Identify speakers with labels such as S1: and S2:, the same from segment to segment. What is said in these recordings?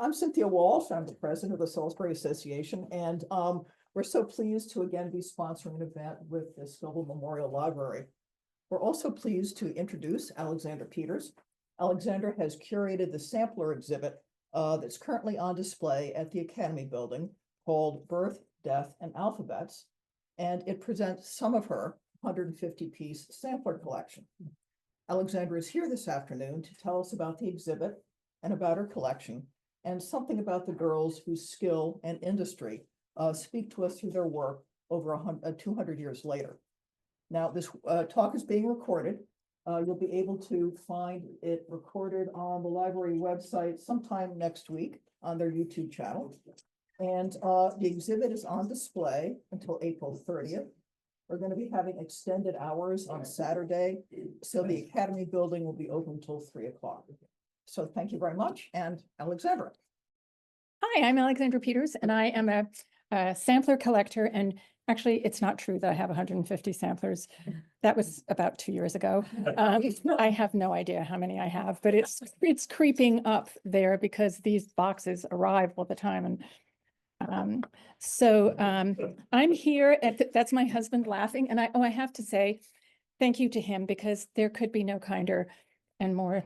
S1: I'm Cynthia Walsh. I'm the president of the Salisbury Association, and we're so pleased to again be sponsoring an event with the Scoville Memorial Library. We're also pleased to introduce Alexandra Peters. Alexandra has curated the sampler exhibit that's currently on display at the Academy Building called Birth, Death, and Alphabets, and it presents some of her 150-piece sampler collection. Alexandra is here this afternoon to tell us about the exhibit and about her collection, and something about the girls whose skill and industry speak to us through their work over 200 years later. Now, this talk is being recorded. You'll be able to find it recorded on the library website sometime next week on their YouTube channel. And the exhibit is on display until April 30th. We're going to be having extended hours on Saturday, so the Academy Building will be open until 3 o'clock. So thank you very much. And Alexandra.
S2: Hi, I'm Alexandra Peters, and I am a sampler collector. And actually, it's not true that I have 150 samplers. That was about 2 years ago. I have no idea how many I have, but it's creeping up there because these boxes arrive all the time. And I'm here at that's my husband laughing, and I have to say thank you to him, because there could be no kinder and more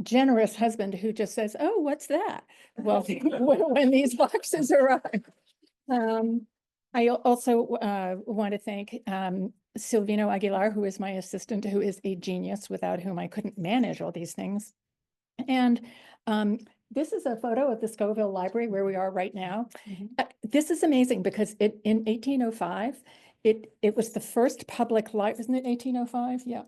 S2: generous husband who just says, "Oh, what's that?" Well, when these boxes arrive. I also want to thank Silvino Aguilar, who is my assistant, who is a genius, without whom I couldn't manage all these things. And this is a photo of the Scoville Library where we are right now. This is amazing because in 1805, it was the first public library, isn't it 1805? Yeah.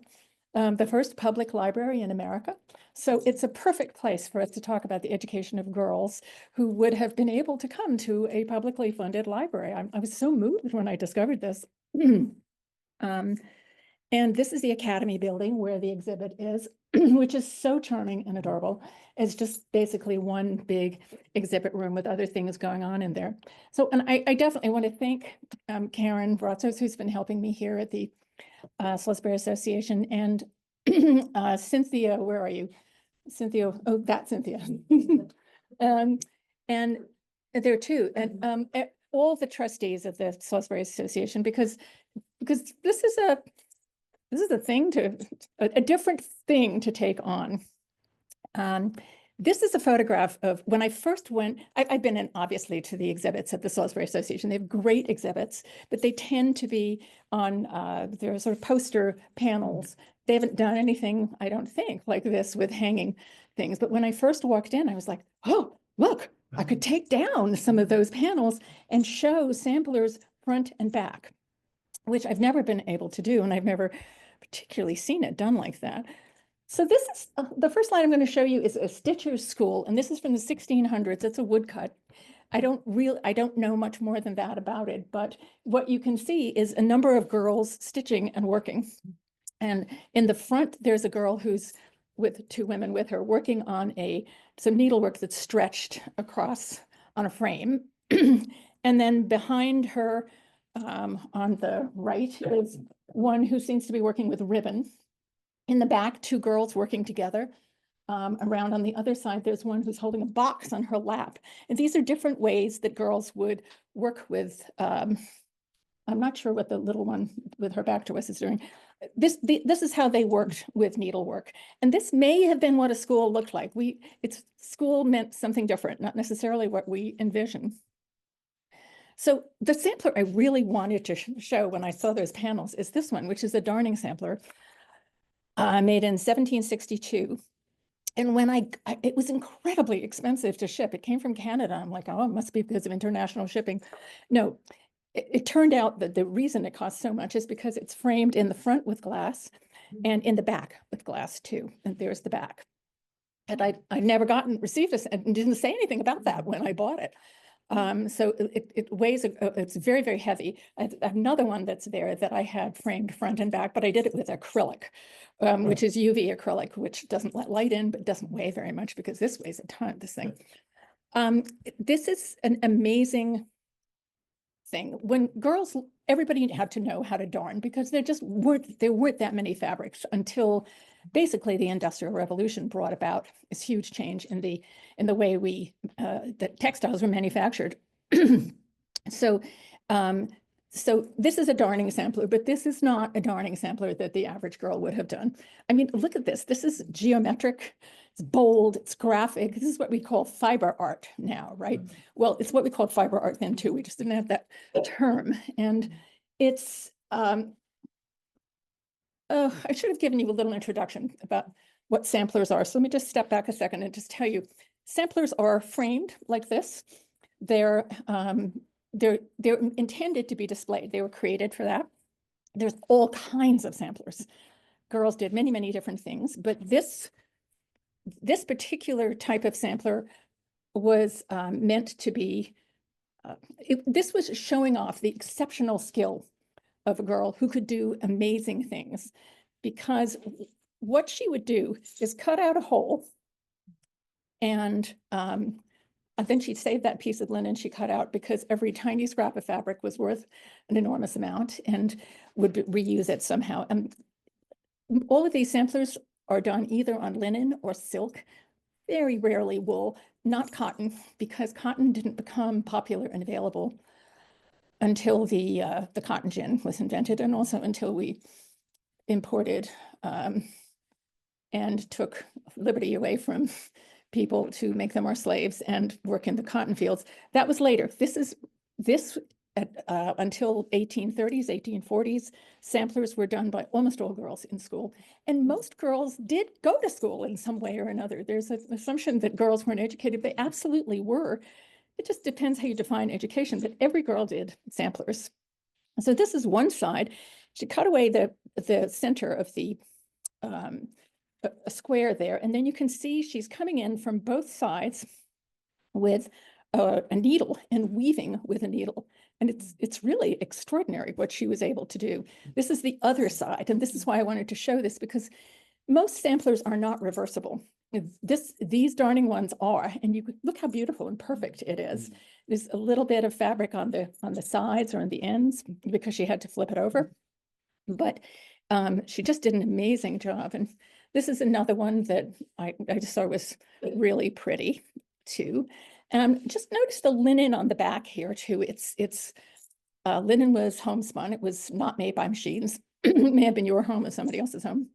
S2: The first public library in America. So it's a perfect place for us to talk about the education of girls who would have been able to come to a publicly funded library. I was so moved when I discovered this. And this is the Academy Building where the exhibit is, which is so charming and adorable. It's just basically one big exhibit room with other things going on in there. So, and I definitely want to thank Karen Brazos, who's been helping me here at the Salisbury Association, and Cynthia, where are you? Cynthia, oh, that's Cynthia. And there too, and all the trustees of the Salisbury Association, because this is a thing a different thing to take on. This is a photograph of when I first went. I've been in, obviously, to the exhibits at the Salisbury Association. They have great exhibits, but they tend to be on their sort of poster panels. They haven't done anything, I don't think, like this with hanging things. But when I first walked in, I was like, oh, look, I could take down some of those panels and show samplers front and back, which I've never been able to do, and I've never particularly seen it done like that. So this is the first slide I'm going to show you is a stitcher's school, and this is from the 1600s. It's a woodcut. I don't know much more than that about it, but what you can see is a number of girls stitching and working. And in the front, there's a girl who's with two women with her working on some needlework that's stretched across on a frame. And then behind her on the right is one who seems to be working with ribbon. In the back, two girls working together. Around on the other side, there's one who's holding a box on her lap. And these are different ways that girls would work with, I'm not sure what the little one with her back to us is doing. This is how they worked with needlework. And this may have been what a school looked like. School meant something different, not necessarily what we envision. So the sampler I really wanted to show when I saw those panels is this one, which is a darning sampler. Made in 1762. And when it was incredibly expensive to ship. It came from Canada. I'm like, oh, it must be because of international shipping. No, it turned out that the reason it costs so much is because it's framed in the front with glass and in the back with glass too. And there's the back. And I never received this and didn't say anything about that when I bought it. So it weighs, it's very, very heavy. I have another one that's there that I had framed front and back, but I did it with acrylic, which is UV acrylic, which doesn't let light in, but doesn't weigh very much because this weighs a ton, this thing. This is an amazing thing. When girls, everybody had to know how to darn because there weren't that many fabrics until basically the Industrial Revolution brought about this huge change in the way that textiles were manufactured. So, so this is a darning sampler, but this is not a darning sampler that the average girl would have done. I mean, look at this. This is geometric. It's bold, it's graphic. This is what we call fiber art now, right? Well, it's what we called fiber art then too. We just didn't have that term. And it's, I should have given you a little introduction about what samplers are. So let me just step back a second and just tell you, samplers are framed like this. They're intended to be displayed. They were created for that. There's all kinds of samplers. Girls did many, many different things, but this particular type of sampler was meant to be, this was showing off the exceptional skill of a girl who could do amazing things, because what she would do is cut out a hole, and then she'd save that piece of linen she cut out, because every tiny scrap of fabric was worth an enormous amount, and would reuse it somehow. And all of these samplers are done either on linen or silk, very rarely wool, not cotton, because cotton didn't become popular and available until the cotton gin was invented, and also until we imported and took liberty away from people to make them our slaves and work in the cotton fields. That was later. Until 1830s, 1840s, samplers were done by almost all girls in school. And most girls did go to school in some way or another. There's an assumption that girls weren't educated. They absolutely were. It just depends how you define education, but every girl did samplers. So this is one side. She cut away the center of the a square there, and then you can see she's coming in from both sides with a needle and weaving with a needle. And it's really extraordinary what she was able to do. This is the other side, and this is why I wanted to show this, because most samplers are not reversible. These darning ones are, and you could look how beautiful and perfect it is. There's a little bit of fabric on the sides or on the ends because she had to flip it over, but she just did an amazing job. And this is another one that I just thought was really pretty too. Just notice the linen on the back here too. It's linen was homespun. It was not made by machines. It may have been your home or somebody else's home.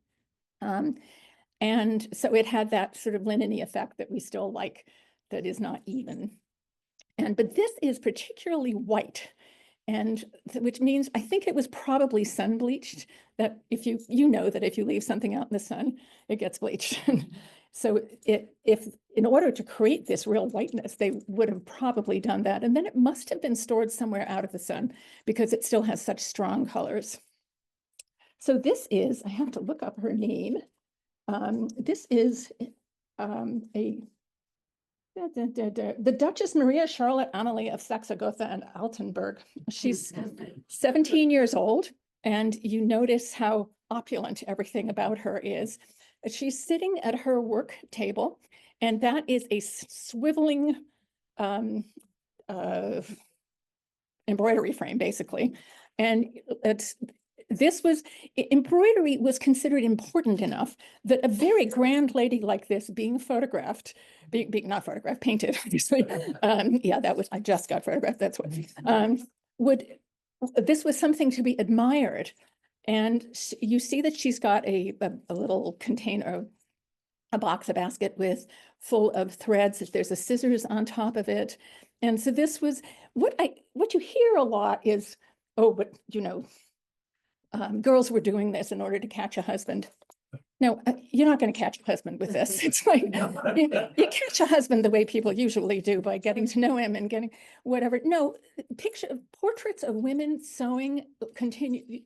S2: And so it had that sort of linen-y effect that we still like, that is not even. But this is particularly white, and which means I think it was probably sun bleached, that if you know that if you leave something out in the sun, it gets bleached. So if in order to create this real whiteness, they would have probably done that. And then it must have been stored somewhere out of the sun because it still has such strong colors. So this is, I have to look up her name. This is the Duchess Maria Charlotte Amalie of Saxe-Gotha and Altenburg. She's 17 years old, and you notice how opulent everything about her is. She's sitting at her work table, and that is a swiveling embroidery frame, basically. And embroidery was considered important enough that a very grand lady like this being photographed, not photographed, painted, obviously. Yeah, I just got photographed, that's what, this was something to be admired. And you see that she's got a little container, a basket full of threads. There's a scissors on top of it. And so this was, what you hear a lot is, oh, but girls were doing this in order to catch a husband. No, you're not going to catch a husband with this. It's like you catch a husband the way people usually do, by getting to know him and getting whatever. No, portraits of women sewing continue.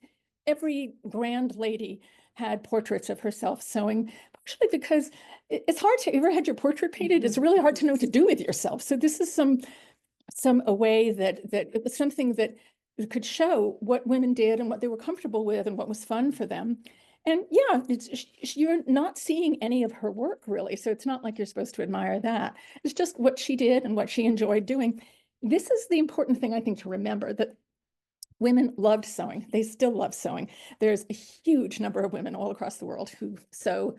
S2: Every grand lady had portraits of herself sewing, partially because it's hard to, ever had your portrait painted? It's really hard to know what to do with yourself. So this is a way that it was something that could show what women did and what they were comfortable with and what was fun for them. And yeah, you're not seeing any of her work really. So it's not like you're supposed to admire that. It's just what she did and what she enjoyed doing. this is the important thing, I think, to remember, that women loved sewing. They still love sewing. There's a huge number of women all across the world who sew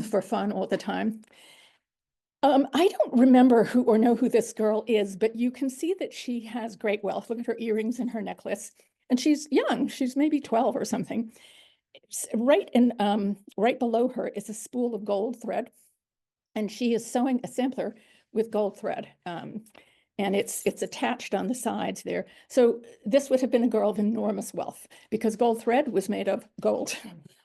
S2: for fun all the time. I don't remember who or know who this girl is, but you can see that she has great wealth. Look at her earrings and her necklace. And she's young. She's maybe 12 or something. Right below her is a spool of gold thread. And she is sewing a sampler with gold thread. And it's attached on the sides there. So this would have been a girl of enormous wealth because gold thread was made of gold.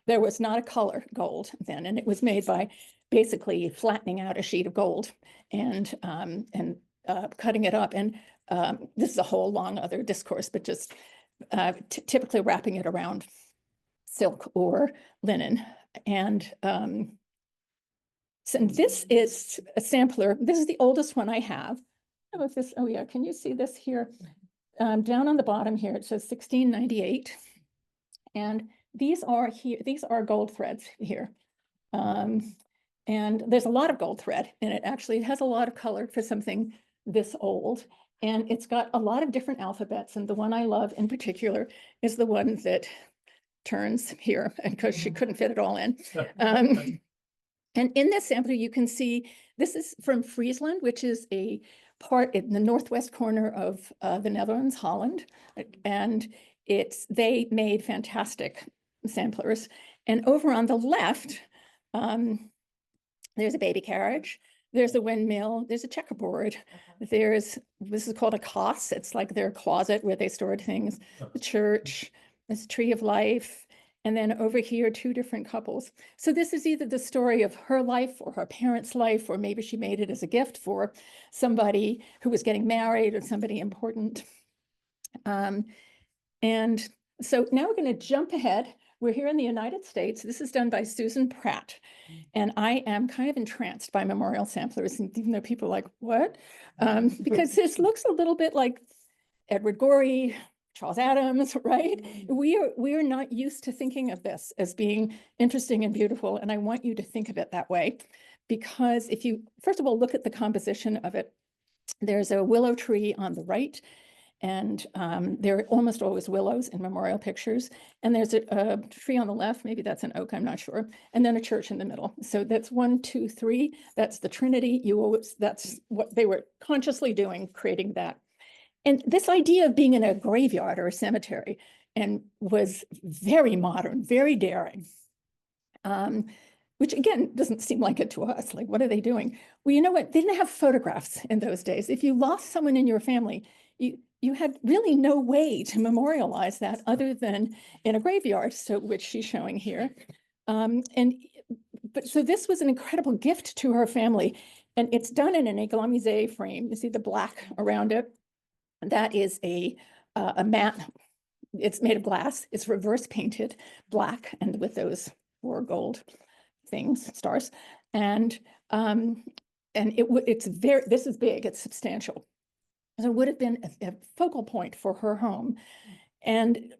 S2: There was not a color gold then, and it was made by basically flattening out a sheet of gold and cutting it up. And this is a whole long other discourse, but just typically wrapping it around silk or linen. And so this is a sampler. This is the oldest one I have. I don't know if this, oh yeah, can you see this here? Down on the bottom here, it says 1698. And these are gold threads here. And there's a lot of gold thread in it. Actually, it has a lot of color for something this old. And it's got a lot of different alphabets. And the one I love in particular is the one that turns here, because she couldn't fit it all in. And in this sampler, you can see, this is from Friesland, which is a part in the northwest corner of the Netherlands, Holland. And they made fantastic samplers. And over on the left, there's a baby carriage, there's a windmill, there's a checkerboard, this is called a kos, it's like their closet where they stored things, the church, this tree of life, and then over here, 2 different couples. So this is either the story of her life or her parents' life, or maybe she made it as a gift for somebody who was getting married or somebody important. And so now we're going to jump ahead. We're here in the United States. This is done by Susan Pratt. And I am kind of entranced by memorial samplers, and even though people are like, what? Because this looks a little bit like Edward Gorey, Charles Adams, right? We are not used to thinking of this as being interesting and beautiful. And I want you to think of it that way, because if you, first of all, look at the composition of it, there's a willow tree on the right, and there are almost always willows in memorial pictures. And there's a tree on the left, maybe that's an oak, I'm not sure. And then a church in the middle. So that's 1, 2, 3. That's the Trinity. That's what they were consciously doing, creating that. And this idea of being in a graveyard or a cemetery and was very modern, very daring, which again, doesn't seem like it to us. Like, what are they doing? Well, you know what? They didn't have photographs in those days. If you lost someone in your family, you had really no way to memorialize that other than in a graveyard, so which she's showing here. So this was an incredible gift to her family. And it's done in an églamisé frame. You see the black around it. That is a mat. It's made of glass. It's reverse painted black and with those 4 gold things, stars. And this is big, it's substantial. So it would have been a focal point for her home. And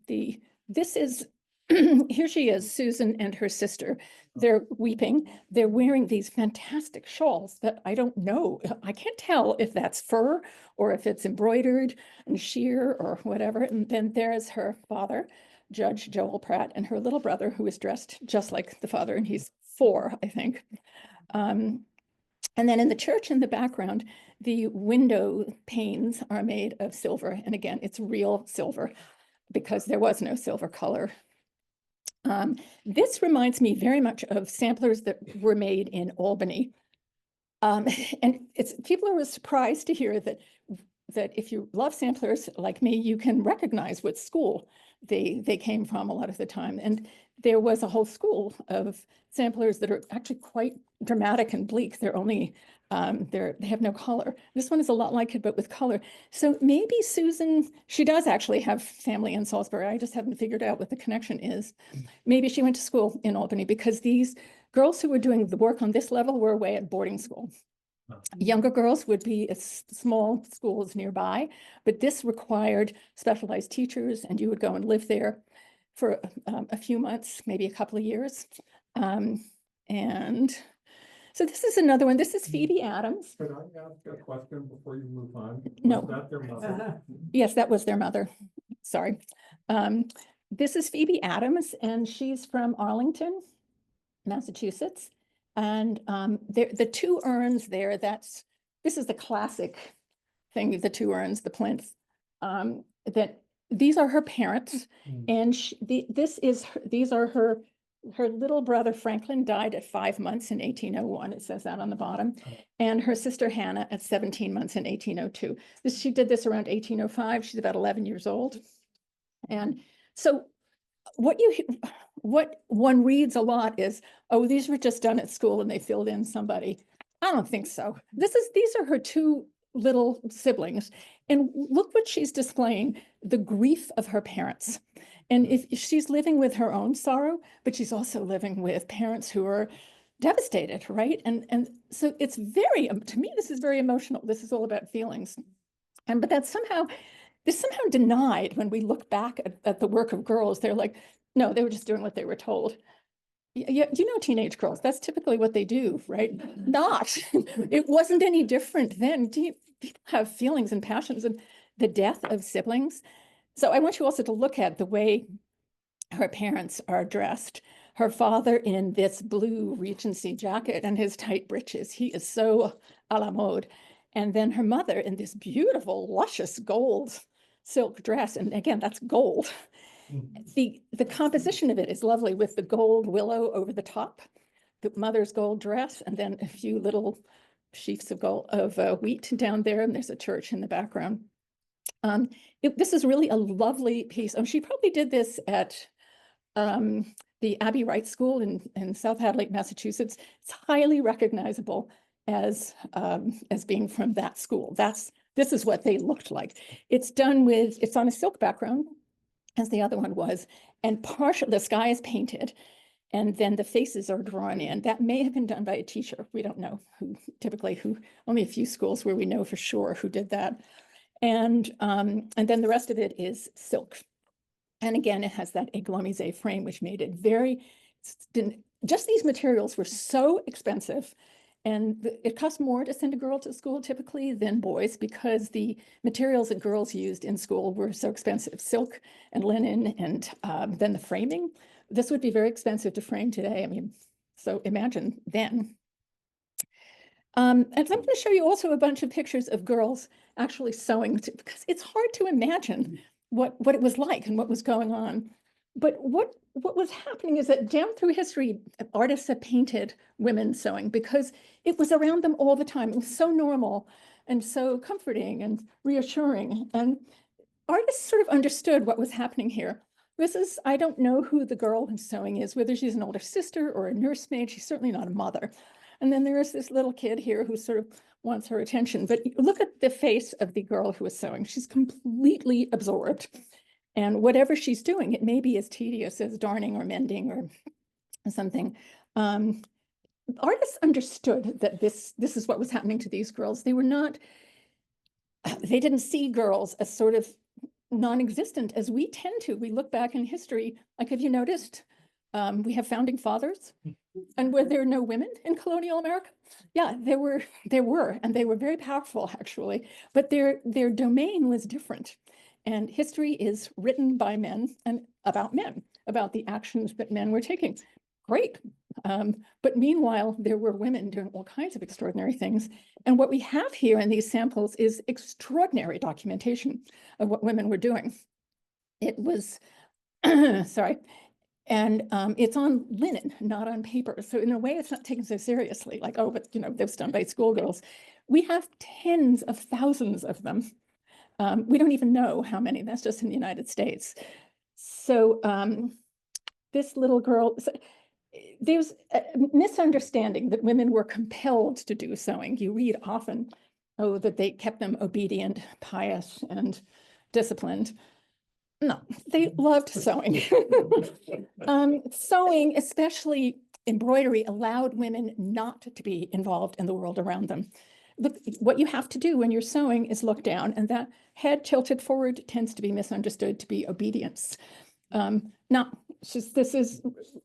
S2: this is, here she is, Susan and her sister. They're weeping. They're wearing these fantastic shawls that I don't know. I can't tell if that's fur or if it's embroidered and sheer or whatever. And then there's her father, Judge Joel Pratt, and her little brother, who is dressed just like the father, and he's 4, I think. And then in the church in the background, the window panes are made of silver. And again, it's real silver because there was no silver color. This reminds me very much of samplers that were made in Albany. And people are surprised to hear that if you love samplers like me, you can recognize what school they came from a lot of the time. And there was a whole school of samplers that are actually quite dramatic and bleak. They're only, they have no color. This one is a lot like it, but with color. So maybe Susan, she does actually have family in Salisbury. I just haven't figured out what the connection is. Maybe she went to school in Albany, because these girls who were doing the work on this level were away at boarding school. Younger girls would be at small schools nearby, but this required specialized teachers, and you would go and live there for a few months, maybe a couple of years. And So this is another one. This is Phoebe Adams.
S3: Could I ask a question before you move on?
S2: No.
S3: Was that their mother?
S2: Yes, that was their mother. Sorry. This is Phoebe Adams, and she's from Arlington, Massachusetts. And the two urns there, this is the classic thing, the two urns, the plinth. That these are her parents, and these are her little brother Franklin died at 5 months in 1801. It says that on the bottom, and her sister Hannah at 17 months in 1802. She did this around 1805. She's about 11 years old, and so what one reads a lot is, oh, these were just done at school and they filled in somebody. I don't think so. These are her two little siblings, and look what she's displaying, the grief of her parents. And if she's living with her own sorrow, but she's also living with parents who are devastated, right? And so it's to me, this is very emotional. This is all about feelings. But that's somehow denied when we look back at the work of girls. They're like, no, they were just doing what they were told. Yeah, you know, teenage girls, that's typically what they do, right? Not. It wasn't any different then. People have feelings and passions, and the death of siblings. So I want you also to look at the way her parents are dressed. Her father in this blue Regency jacket and his tight breeches. He is so a la mode. And then her mother in this beautiful, luscious gold silk dress. And again, that's gold. The composition of it is lovely with the gold willow over the top, the mother's gold dress, and then a few little sheafs of gold wheat down there, and there's a church in the background. This is really a lovely piece. She probably did this at the Abbey Wright School in South Hadley, Massachusetts. It's highly recognizable as being from that school. This is what they looked like. It's on a silk background, as the other one was, and the sky is painted, and then the faces are drawn in. That may have been done by a teacher. We don't know only a few schools where we know for sure who did that. And then the rest of it is silk. And again, it has that aiguille frame, which made it just these materials were so expensive. And it cost more to send a girl to school typically than boys, because the materials that girls used in school were so expensive, silk and linen, and then the framing. This would be very expensive to frame today. I mean, so imagine then. And I'm going to show you also a bunch of pictures of girls actually sewing, because it's hard to imagine what it was like and what was going on. But what was happening is that down through history, artists have painted women sewing because it was around them all the time. It was so normal and so comforting and reassuring. And artists sort of understood what was happening here. I don't know who the girl who's sewing is, whether she's an older sister or a nursemaid. She's certainly not a mother. And then there's this little kid here who sort of wants her attention. But look at the face of the girl who is sewing. She's completely absorbed. And whatever she's doing, it may be as tedious as darning or mending or something. Artists understood that this is what was happening to these girls. They didn't see girls as sort of non-existent as we tend to. We look back in history, like, have you noticed we have founding fathers? And were there no women in colonial America? Yeah, there were, and they were very powerful actually, but their domain was different. And history is written by men and about the actions that men were taking. Great. But meanwhile, there were women doing all kinds of extraordinary things. And what we have here in these samples is extraordinary documentation of what women were doing. It was, sorry, and it's on linen, not on paper. So in a way, it's not taken so seriously, like, oh, but that was done by schoolgirls. We have tens of thousands of them. We don't even know how many, that's just in the United States. So this little girl, there's a misunderstanding that women were compelled to do sewing. You read often, oh, that they kept them obedient, pious, and disciplined. No, they loved sewing. Sewing, especially embroidery, allowed women not to be involved in the world around them. Look, what you have to do when you're sewing is look down, and that head tilted forward tends to be misunderstood to be obedience. Now,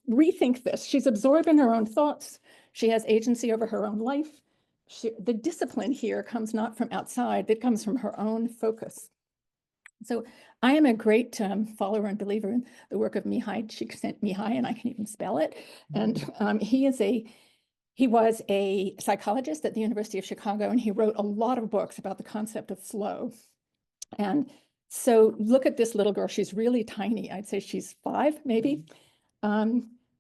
S2: rethink this. She's absorbed in her own thoughts. She has agency over her own life. The discipline here comes not from outside, it comes from her own focus. So I am a great follower and believer in the work of Mihai Csikszentmihalyi, and I can even spell it. And he was a psychologist at the University of Chicago, and he wrote a lot of books about the concept of flow. And so look at this little girl. She's really tiny. I'd say she's 5, maybe.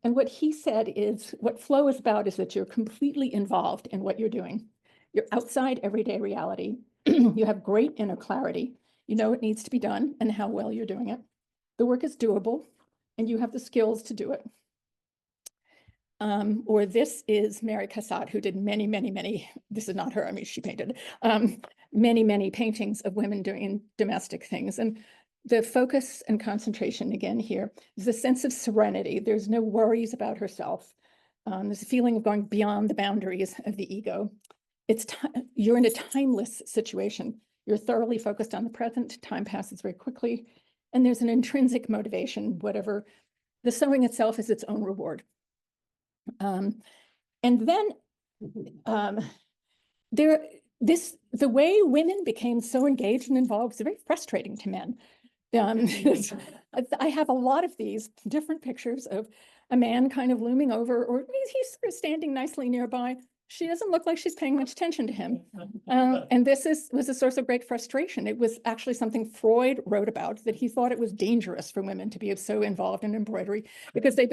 S2: And what he said is what flow is about is that you're completely involved in what you're doing. You're outside everyday reality. You have great inner clarity. You know it needs to be done and how well you're doing it. The work is doable and you have the skills to do it. Or this is Mary Cassatt, who did many, many, many, this is not her, I mean, she painted many, many paintings of women doing domestic things. And the focus and concentration again here is a sense of serenity. There's no worries about herself. There's a feeling of going beyond the boundaries of the ego. You're in a timeless situation. You're thoroughly focused on the present. Time passes very quickly. And there's an intrinsic motivation, whatever. The sewing itself is its own reward. And then the way women became so engaged and involved is very frustrating to men. I have a lot of these different pictures of a man kind of looming over, or he's sort of standing nicely nearby. She doesn't look like she's paying much attention to him. And this was a source of great frustration. It was actually something Freud wrote about, that he thought it was dangerous for women to be so involved in embroidery because they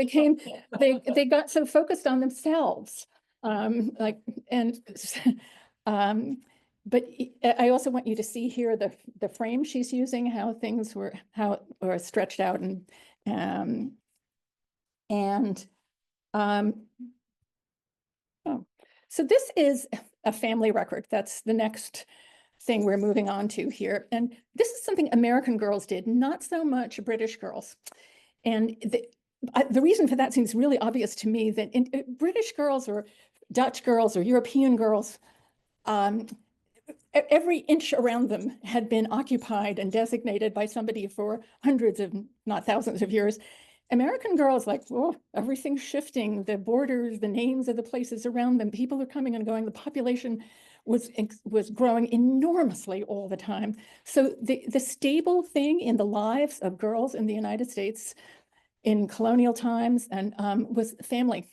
S2: got so focused on themselves. But I also want you to see here the frame she's using, how things were stretched out so this is a family record. That's the next thing we're moving on to here. And this is something American girls did, not so much British girls. And the reason for that seems really obvious to me, that British girls or Dutch girls or European girls, every inch around them had been occupied and designated by somebody for hundreds of, not thousands of years. American girls, like, oh, everything's shifting, the borders, the names of the places around them, people are coming and going, the population was growing enormously all the time. So the stable thing in the lives of girls in the United States in colonial times and was family.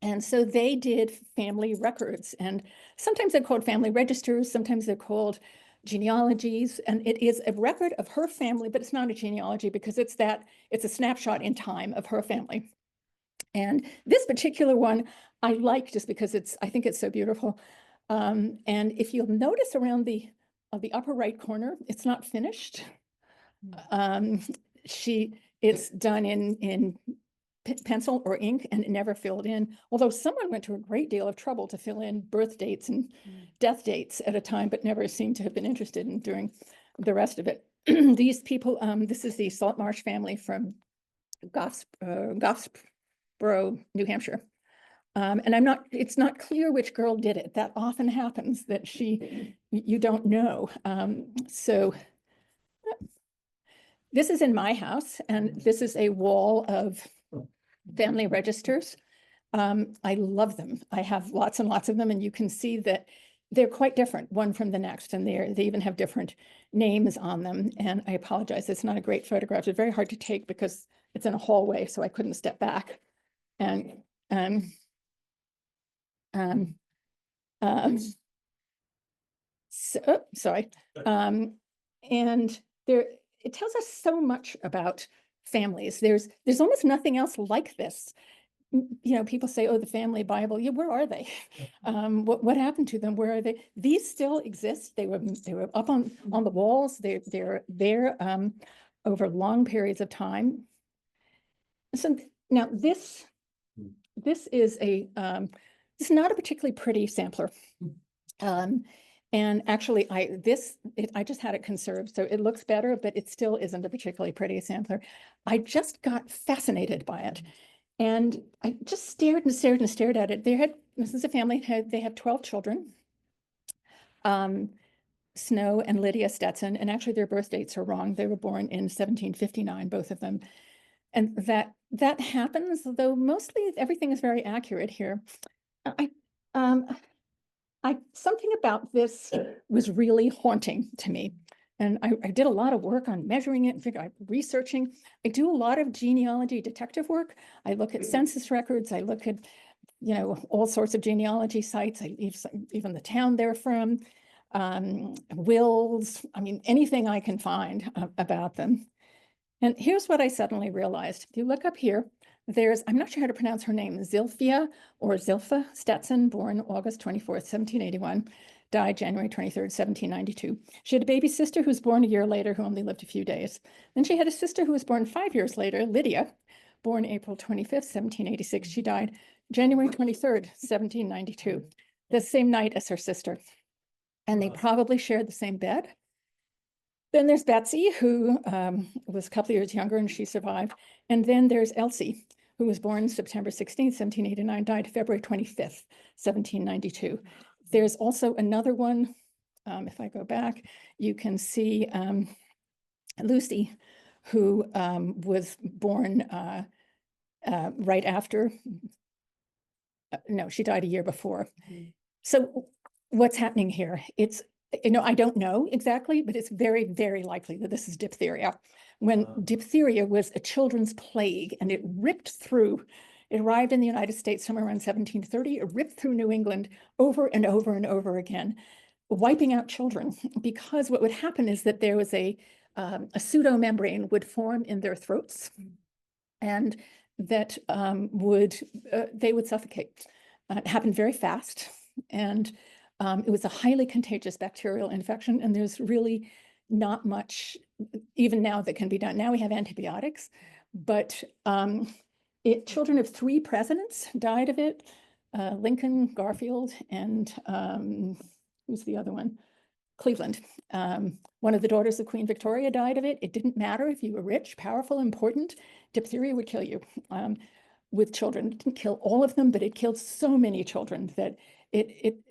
S2: And so they did family records, and sometimes they're called family registers, sometimes they're called genealogies, and it is a record of her family, but it's not a genealogy because it's a snapshot in time of her family. And this particular one I like just because I think it's so beautiful. And if you'll notice around the upper right corner, it's not finished. It's done in pencil or ink and never filled in, although someone went to a great deal of trouble to fill in birth dates and death dates at a time, but never seemed to have been interested in doing the rest of it. These people, this is the Saltmarsh family from Goffsboro, New Hampshire. And it's not clear which girl did it. That often happens, that you don't know. So this is in my house, and this is a wall of family registers. I love them. I have lots and lots of them, and you can see that they're quite different one from the next, and they even have different names on them. And I apologize, it's not a great photograph. It's very hard to take because it's in a hallway, so I couldn't step back. And sorry. And it tells us so much about families. There's almost nothing else like this. You know, people say, oh, the family Bible. Yeah, where are they? What happened to them? Where are they? These still exist. They were up on the walls. They're there over long periods of time. So now this is it's not a particularly pretty sampler. And actually, I just had it conserved, so it looks better, but it still isn't a particularly pretty sampler. I just got fascinated by it. And I just stared and stared and stared at it. This is a family, they have 12 children, Snow and Lydia Stetson, and actually their birth dates are wrong. They were born in 1759, both of them. And that happens, though mostly everything is very accurate here. um, something about this was really haunting to me. And I did a lot of work on measuring it, researching. I do a lot of genealogy detective work. I look at census records. I look at, all sorts of genealogy sites. Even the town they're from, wills. I mean, anything I can find about them. And here's what I suddenly realized. If you look up here, I'm not sure how to pronounce her name, Zilphia or Zilpha Stetson, born August 24th, 1781, died January 23rd, 1792. She had a baby sister who was born a year later, who only lived a few days. Then she had a sister who was born 5 years later, Lydia, born April 25th, 1786. She died January 23rd, 1792, the same night as her sister. And they probably shared the same bed. Then there's Betsy, who was a couple of years younger, and she survived. And then there's Elsie, who was born September 16th, 1789, died February 25th, 1792. There's also another one. If I go back, you can see Lucy, who was born right after. No, she died a year before. So what's happening here? I don't know exactly, but it's very, very likely that this is diphtheria. When diphtheria was a children's plague and it arrived in the United States somewhere around 1730, it ripped through New England over and over and over again, wiping out children. Because what would happen is that there was a pseudomembrane would form in their throats, and that they would suffocate. It happened very fast, and it was a highly contagious bacterial infection, and there's really not much, even now, that can be done. Now we have antibiotics, but children of 3 presidents died of it, Lincoln, Garfield, and who's the other one? Cleveland. One of the daughters of Queen Victoria died of it. It didn't matter if you were rich, powerful, important, diphtheria would kill you. With children, it didn't kill all of them, but it killed so many children that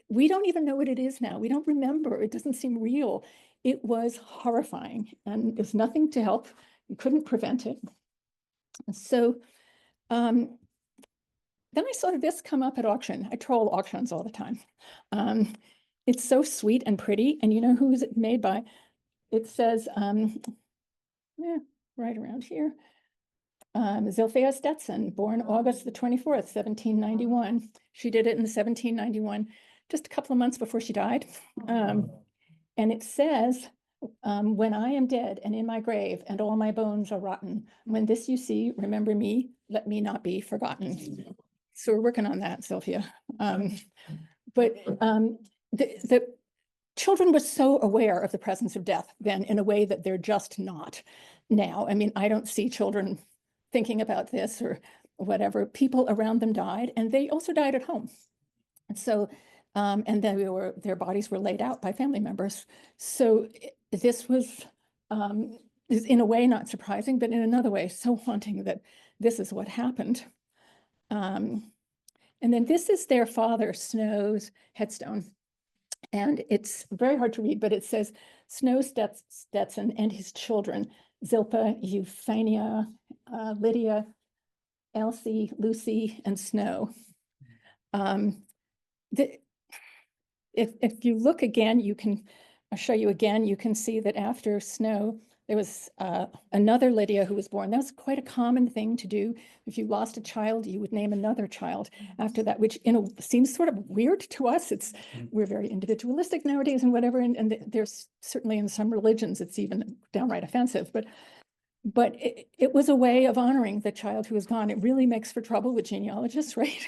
S2: we don't even know what it is now. We don't remember. It doesn't seem real. It was horrifying, and there's nothing to help. You couldn't prevent it. So then I saw this come up at auction. I troll auctions all the time. It's so sweet and pretty. And you know who is it made by? It says, right around here, Zilphia Stetson, born August the 24th, 1791. She did it in 1791, just a couple of months before she died. And it says, when I am dead and in my grave and all my bones are rotten, when this you see, remember me, let me not be forgotten. So we're working on that, Zilphia. But the children were so aware of the presence of death then in a way that they're just not now. I mean, I don't see children thinking about this or whatever. People around them died, and they also died at home. And so, and then their bodies were laid out by family members. So this was, is in a way not surprising, but in another way so haunting that this is what happened. And then this is their father, Snow's headstone. And it's very hard to read, but it says Snow Stetson and his children, Zilpha, Euphania, Lydia, Elsie, Lucy, and Snow. If you look again, I'll show you again, you can see that after Snow, there was another Lydia who was born. That's quite a common thing to do. If you lost a child, you would name another child after that, which seems sort of weird to us. We're very individualistic nowadays and whatever, and there's certainly in some religions, it's even downright offensive, but it was a way of honoring the child who was gone. It really makes for trouble with genealogists, right?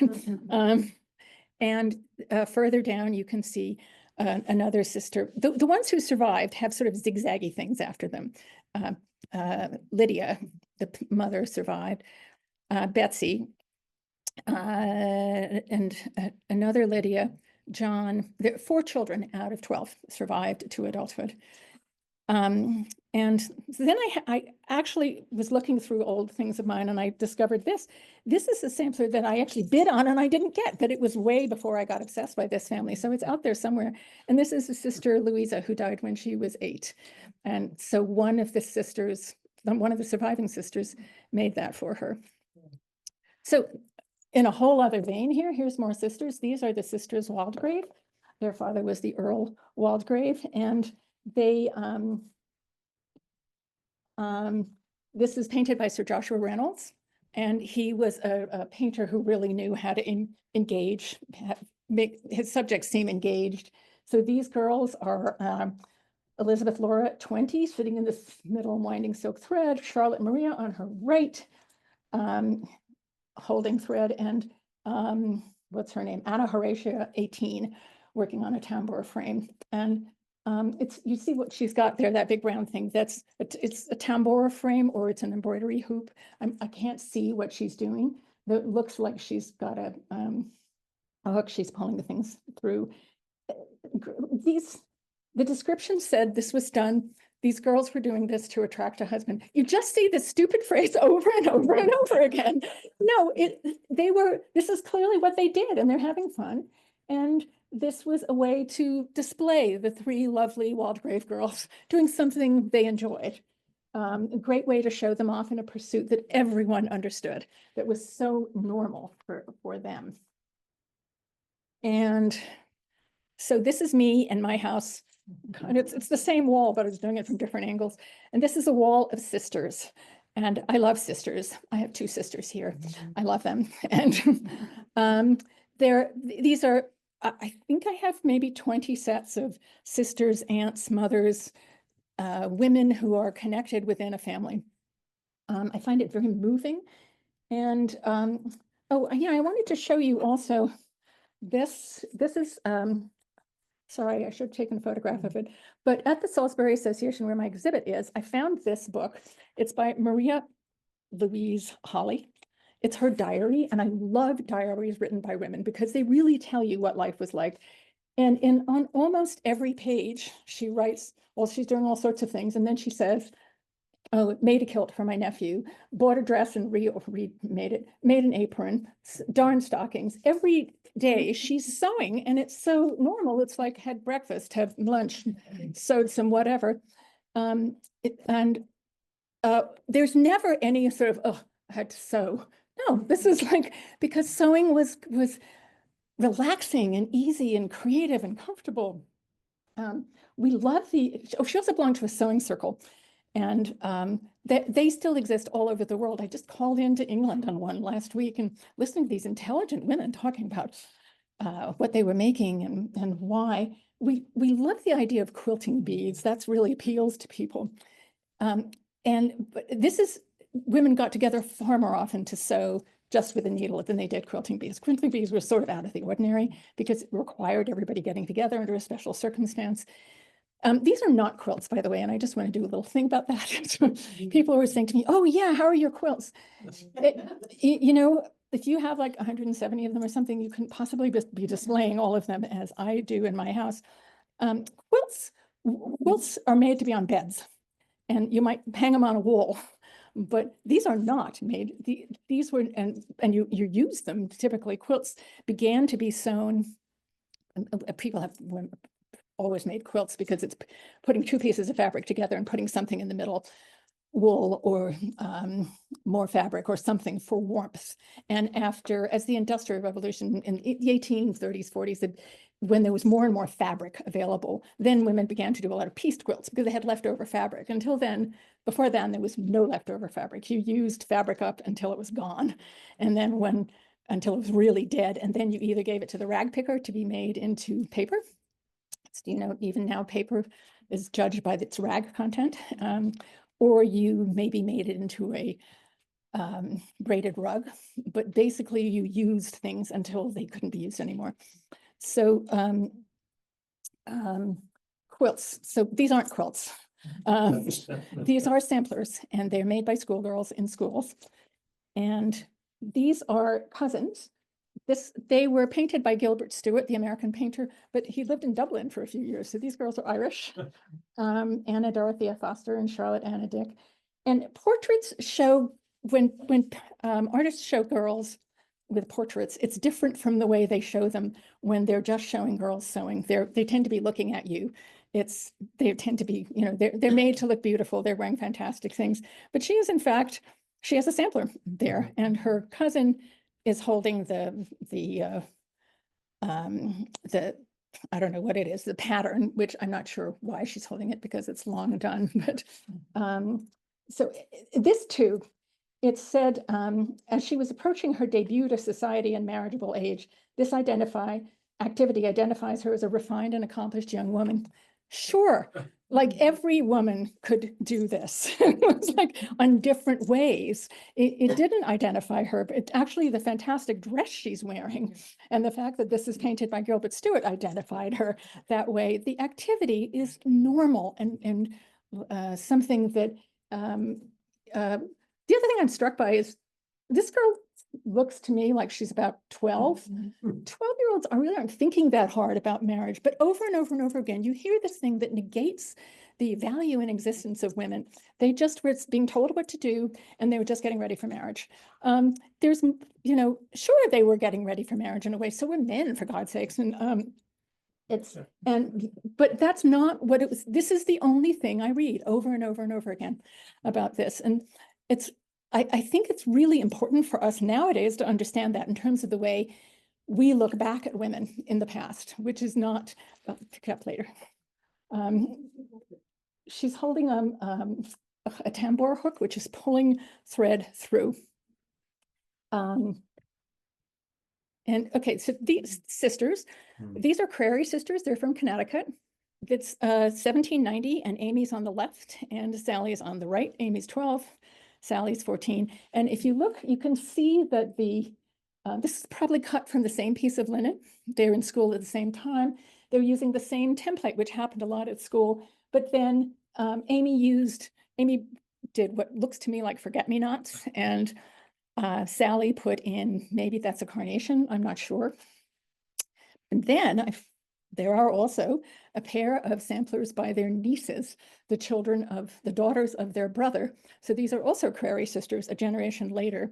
S2: And further down, you can see another sister. The ones who survived have sort of zigzaggy things after them. Lydia, the mother, survived. Betsy, and another Lydia, John. There 4 children out of 12 survived to adulthood. And then I actually was looking through old things of mine, and I discovered this. This is a sampler that I actually bid on and I didn't get, but it was way before I got obsessed by this family. So it's out there somewhere. And this is a sister, Louisa, who died when she was 8. And so one of the surviving sisters made that for her. So in a whole other vein here, here's more sisters. These are the sisters Waldegrave. Their father was the Earl Waldegrave, and they, this is painted by Sir Joshua Reynolds, and he was a painter who really knew how to engage, make his subjects seem engaged. So these girls are Elizabeth Laura at 20, sitting in this middle and winding silk thread, Charlotte Maria on her right, holding thread, and what's her name? Anna Horatia, 18, working on a tambour frame. And it's, you see what she's got there, that big brown thing, it's a tambour frame or it's an embroidery hoop. I can't see what she's doing. It looks like she's got a hook she's pulling the things through. The description said this was done, these girls were doing this to attract a husband. You just see this stupid phrase over and over and over again. No, this is clearly what they did, and they're having fun. And this was a way to display the three lovely Waldegrave girls doing something they enjoyed. A great way to show them off in a pursuit that everyone understood, that was so normal for them. And so this is me and my house. And it's the same wall, but I was doing it from different angles. And this is a wall of sisters. And I love sisters. I have two sisters here. I love them. And these are, I think I have maybe 20 sets of sisters, aunts, mothers, women who are connected within a family. I find it very moving. And oh, yeah, I wanted to show you also this is, sorry, I should have taken a photograph of it. But at the Salisbury Association, where my exhibit is, I found this book. It's by Maria Louise Holly. It's her diary, and I love diaries written by women because they really tell you what life was like. And on almost every page, she writes, well, she's doing all sorts of things, and then she says, oh, made a kilt for my nephew, bought a dress and remade it, made an apron, darned stockings. Every day she's sewing, and it's so normal. It's like had breakfast, have lunch, sewed some whatever. There's never any sort of, oh, I had to sew. No, this is like, because sewing was relaxing and easy and creative and comfortable. We love she also belonged to a sewing circle. And they still exist all over the world. I just called into England on one last week and listening to these intelligent women talking about what they were making and why. We love the idea of quilting beads. That's really appeals to people. But this is, women got together far more often to sew just with a needle than they did quilting beads. Quilting beads were sort of out of the ordinary because it required everybody getting together under a special circumstance. These are not quilts, by the way, and I just want to do a little thing about that. People were saying to me, oh yeah, how are your quilts? You know, if you have like 170 of them or something, you couldn't possibly be displaying all of them as I do in my house. Quilts are made to be on beds, and you might hang them on a wall, but these are not made. These were, and you use them typically. Quilts began to be sewn. People have always made quilts because it's putting two pieces of fabric together and putting something in the middle, wool or more fabric or something for warmth. And as the Industrial Revolution in the 1830s, 40s, when there was more and more fabric available, then women began to do a lot of pieced quilts because they had leftover fabric. Until then, before then, there was no leftover fabric. You used fabric up until it was gone. And then until it was really dead. And then you either gave it to the rag picker to be made into paper. You know, even now paper is judged by its rag content, or you maybe made it into a braided rug, but basically you used things until they couldn't be used anymore. So quilts, so these aren't quilts. These are samplers, and they're made by schoolgirls in schools. And these are cousins. They were painted by Gilbert Stuart, the American painter, but he lived in Dublin for a few years. So these girls are Irish, Anna Dorothea Foster and Charlotte Anna Dick. And portraits show, when artists show girls with portraits, it's different from the way they show them when they're just showing girls sewing. They tend to be looking at you. They tend to be, you know, they're made to look beautiful. They're wearing fantastic things. But she is, in fact, she has a sampler there, and her cousin is holding I don't know what it is, the pattern, which I'm not sure why she's holding it because it's long done, but so this too, it said, as she was approaching her debut to society and marriageable age, this activity identifies her as a refined and accomplished young woman. Sure, like every woman could do this. It was like on different ways. It didn't identify her, but actually the fantastic dress she's wearing and the fact that this is painted by Gilbert Stuart identified her that way. The activity is normal and something that the other thing I'm struck by is this girl looks to me like she's about 12. 12-year-olds really aren't thinking that hard about marriage, but over and over and over again, you hear this thing that negates the value and existence of women. They just were being told what to do, and they were just getting ready for marriage. There's, sure, they were getting ready for marriage in a way. So were men, for God's sakes. And but that's not what it was. This is the only thing I read over and over and over again about this. And I think it's really important for us nowadays to understand that in terms of the way we look back at women in the past, which is not, I'll pick it up later. She's holding a tambour hook, which is pulling thread through. And okay, so these sisters, these are Crary sisters. They're from Connecticut. It's 1790, and Amy's on the left, and Sally is on the right. Amy's 12, Sally's 14. And if you look, you can see that this is probably cut from the same piece of linen. They're in school at the same time. They're using the same template, which happened a lot at school. But then Amy did what looks to me like forget-me-nots, and Sally put in, maybe that's a carnation, I'm not sure. And then there are also a pair of samplers by their nieces, the daughters of their brother. So these are also Crary sisters, a generation later.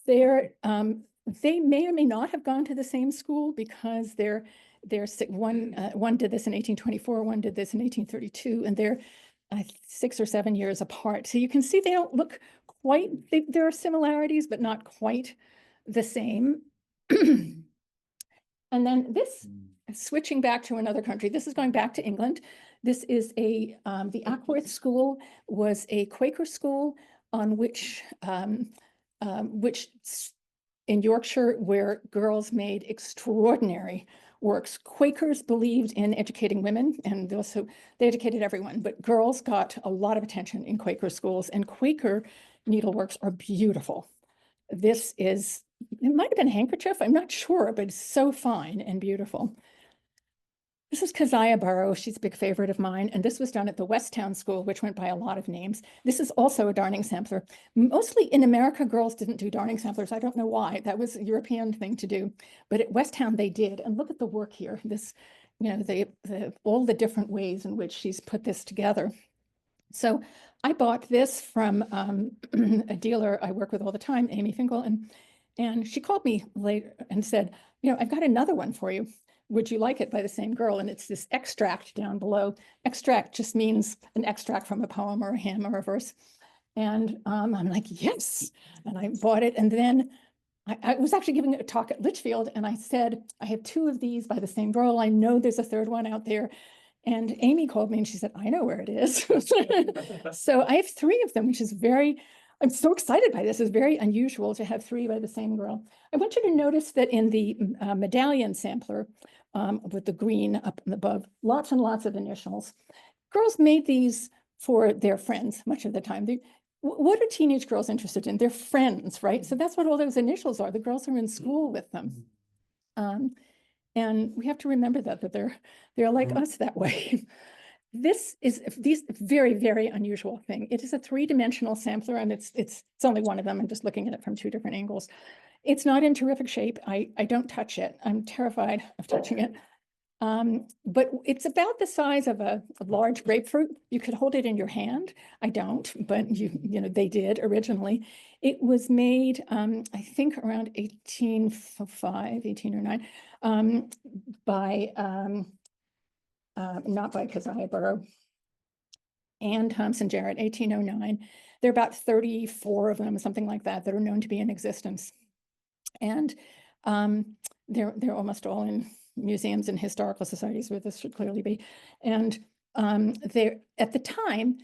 S2: They may or may not have gone to the same school because one did this in 1824, one did this in 1832, and they're 6 or 7 years apart. So you can see they don't look quite, there are similarities, but not quite the same. And then this, switching back to another country, this is going back to England. This is the Ackworth School was a Quaker school on which in Yorkshire, where girls made extraordinary works. Quakers believed in educating women, and they educated everyone, but girls got a lot of attention in Quaker schools, and Quaker needleworks are beautiful. This is, it might have been a handkerchief, I'm not sure, but it's so fine and beautiful. This is Keziah Burrow. She's a big favorite of mine. And this was done at the Westtown School, which went by a lot of names. This is also a darning sampler. Mostly in America, girls didn't do darning samplers. I don't know why. That was a European thing to do. But at Westtown, they did. And look at the work here. This, all the different ways in which she's put this together. So I bought this from a dealer I work with all the time, Amy Finkel. And she called me later and said, I've got another one for you. Would you like it, by the same girl? And it's this extract down below. Extract just means an extract from a poem or a hymn or a verse. And I'm like, yes. And I bought it. And then I was actually giving a talk at Litchfield. And I said, I have 2 of these by the same girl. I know there's a third one out there. And Amy called me and she said, I know where it is. So I have 3 of them, which is I'm so excited by this. It's very unusual to have 3 by the same girl. I want you to notice that in the medallion sampler with the green up above, lots and lots of initials. Girls made these for their friends much of the time. What are teenage girls interested in? They're friends, right? So that's what all those initials are. The girls are in school with them. And we have to remember that they're like us that way. This is very, very unusual thing. It is a 3-dimensional sampler, and it's only one of them. I'm just looking at it from 2 different angles. It's not in terrific shape. I don't touch it. I'm terrified of touching it. But it's about the size of a large grapefruit. You could hold it in your hand. I don't, but they did originally. It was made, I think, around 1805, 1809, by not by Keziah Burrow, Anne Thompson Jarrett, 1809. There are about 34 of them, something like that, that are known to be in existence. And they're almost all in museums and historical societies where this should clearly be. And there, at the time,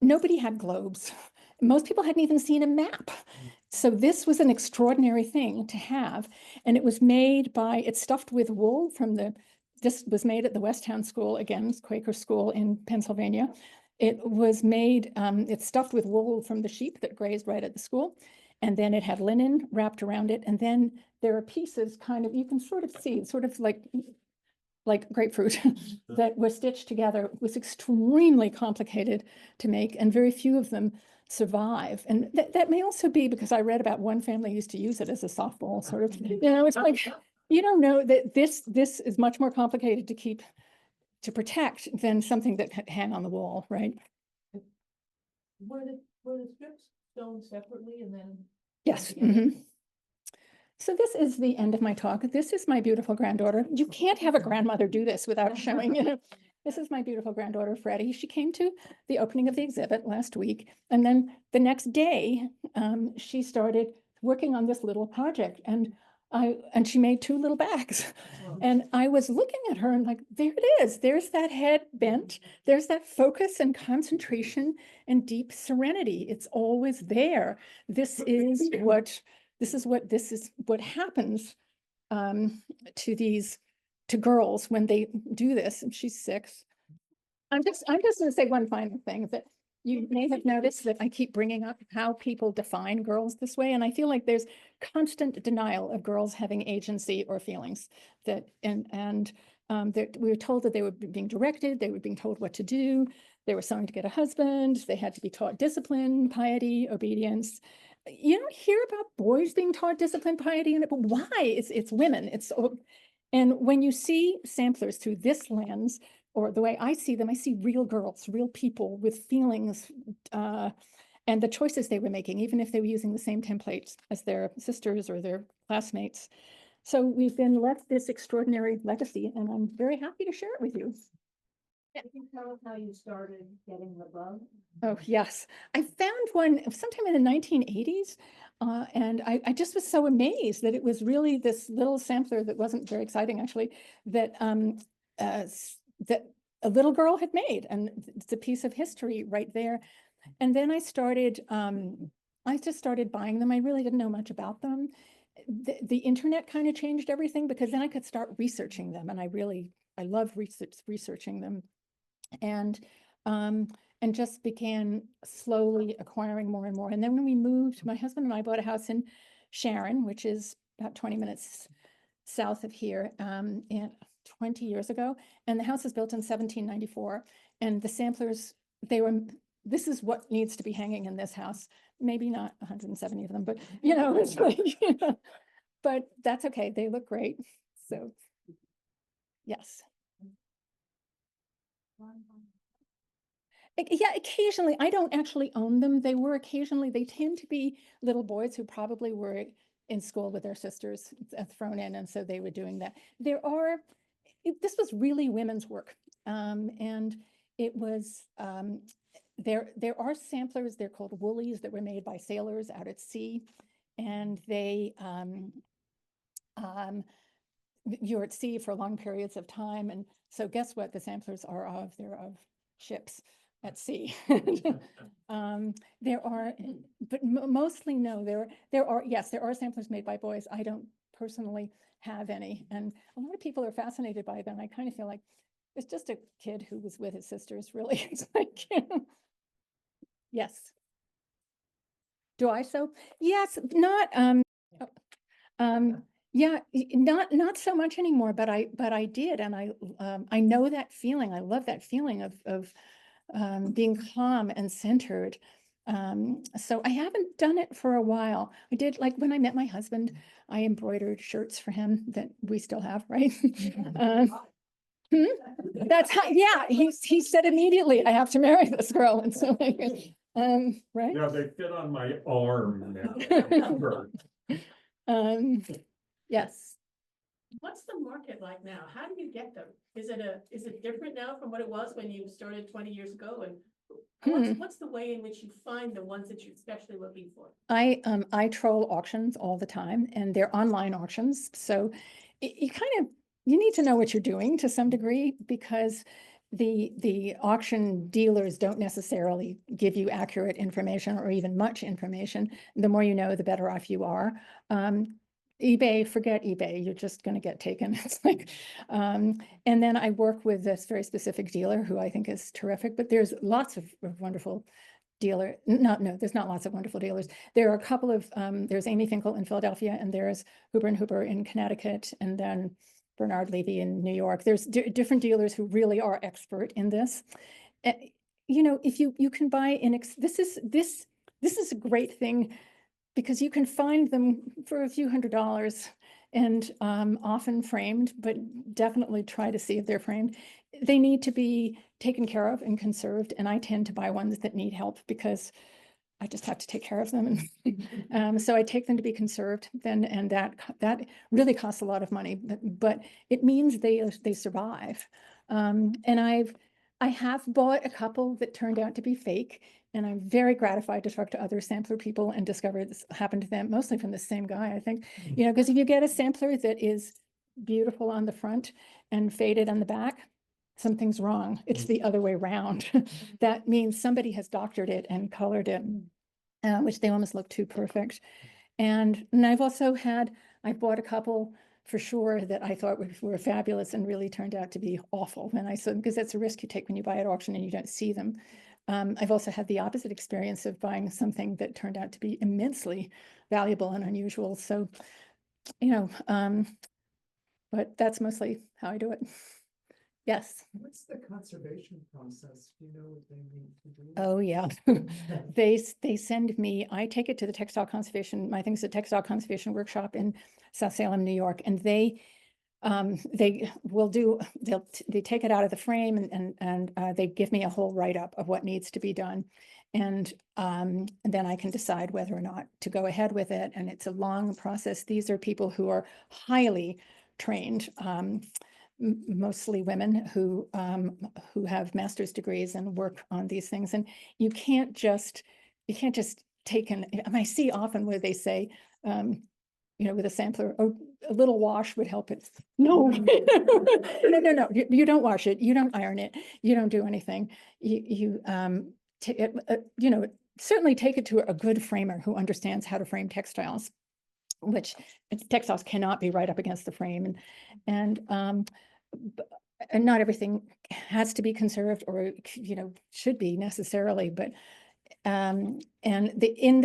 S2: nobody had globes. Most people hadn't even seen a map. So this was an extraordinary thing to have. And it was made by, it's stuffed with wool from this was made at the Westtown School, again, Quaker school in Pennsylvania. It was made, it's stuffed with wool from the sheep that grazed right at the school. And then it had linen wrapped around it. And then there are pieces kind of, you can sort of see, sort of like grapefruit that were stitched together. It was extremely complicated to make, and very few of them survive. And that may also be because I read about one family used to use it as a softball sort of, it's like, you don't know that this is much more complicated to keep, to protect than something that could hang on the wall, right?
S1: Were the strips sewn separately and then?
S2: Yes.
S1: together?
S2: Mhm. So this is the end of my talk. This is my beautiful granddaughter. You can't have a grandmother do this without showing, This is my beautiful granddaughter, Freddie. She came to the opening of the exhibit last week. And then the next day, she started working on this little project. And she made 2 little bags.
S1: Wow.
S2: And I was looking at her and like, there it is. There's that head bent. There's that focus and concentration and deep serenity. It's always there. This is what happens to girls when they do this. And she's 6. I'm just going to say one final thing, that you may have noticed that I keep bringing up how people define girls this way. And I feel like there's constant denial of girls having agency or feelings, that that we were told that they were being directed, they were being told what to do, they were sung to get a husband, they had to be taught discipline, piety, obedience. You don't hear about boys being taught discipline, piety, but why? It's women. And when you see samplers through this lens, or the way I see them, I see real girls, real people with feelings, and the choices they were making, even if they were using the same templates as their sisters or their classmates. So we've been left this extraordinary legacy, and I'm very happy to share it with you.
S4: Can you tell us how you started getting the bug?
S2: Oh, yes. I found one sometime in the 1980s. And I just was so amazed that it was really this little sampler that wasn't very exciting, actually, that that a little girl had made. And it's a piece of history right there. And then I just started buying them. I really didn't know much about them. The internet kind of changed everything, because then I could start researching them. And I love researching them. And just began slowly acquiring more and more. And then when we moved, my husband and I bought a house in Sharon, which is about 20 minutes south of here, 20 years ago. And the house was built in 1794. And the samplers, this is what needs to be hanging in this house. Maybe not 170 of them, but it's like, but that's okay. They look great. So, yes. Yeah, occasionally. I don't actually own them. They tend to be little boys who probably were in school with their sisters thrown in, and so they were doing that. This was really women's work, and it was, there are samplers, they're called woolies, that were made by sailors out at sea, and you're at sea for long periods of time, and so guess what the samplers are of? They're of ships at sea. There are, but mostly no, there are samplers made by boys. I don't personally have any, and a lot of people are fascinated by them. I kind of feel like it's just a kid who was with his sisters, really. It's like, yes. Do I sew? Yes, not, yeah, not so much anymore, but I did, and I know that feeling. I love that feeling of being calm and centered. So I haven't done it for a while. I did, like when I met my husband, I embroidered shirts for him that we still have, right? That's how, yeah, he said immediately, I have to marry this girl. And so, right?
S3: Yeah, they fit on my arm now.
S2: Yes.
S4: What's the market like now? How do you get them? Is it different now from what it was when you started 20 years ago? And What's the way in which you find the ones that you're especially looking for?
S2: I troll auctions all the time, and they're online auctions. So you need to know what you're doing to some degree, because the auction dealers don't necessarily give you accurate information or even much information. The more you know, the better off you are. eBay, forget eBay, you're just going to get taken. It's like, and then I work with this very specific dealer who I think is terrific, but there's lots of wonderful dealer. No, there's not lots of wonderful dealers. There are a couple of, there's Amy Finkel in Philadelphia, and there's Huber and Huber in Connecticut, and then Bernard Levy in New York. There's different dealers who really are expert in this. You know, if you can buy this is a great thing, because you can find them for a few $100s, and often framed, but definitely try to see if they're framed. They need to be taken care of and conserved, and I tend to buy ones that need help because I just have to take care of them. And so I take them to be conserved then, and that really costs a lot of money, but it means they survive. And I have bought a couple that turned out to be fake, and I'm very gratified to talk to other sampler people and discover this happened to them, mostly from the same guy, I think. You know, because if you get a sampler that is beautiful on the front and faded on the back, something's wrong. It's the other way around. That means somebody has doctored it and colored it, which they almost look too perfect. And I've bought a couple for sure that I thought were fabulous and really turned out to be awful. And I said, because that's a risk you take when you buy at auction and you don't see them. I've also had the opposite experience of buying something that turned out to be immensely valuable and unusual. So, you know, but that's mostly how I do it. Yes.
S5: What's the conservation process? Do you know what they need to do?
S2: Oh, yeah. They send me, I take it to the textile conservation, I think it's a textile conservation workshop in South Salem, New York, and they will do, they take it out of the frame, and they give me a whole write-up of what needs to be done. And then I can decide whether or not to go ahead with it. And it's a long process. These are people who are highly trained, mostly women who have master's degrees and work on these things. And you can't just take I see often where they say, you know, with a sampler, oh, a little wash would help it. No, no. You don't wash it. You don't iron it. You don't do anything. You know, certainly take it to a good framer who understands how to frame textiles, which textiles cannot be right up against the frame. And not everything has to be conserved or, you know, should be necessarily, but and in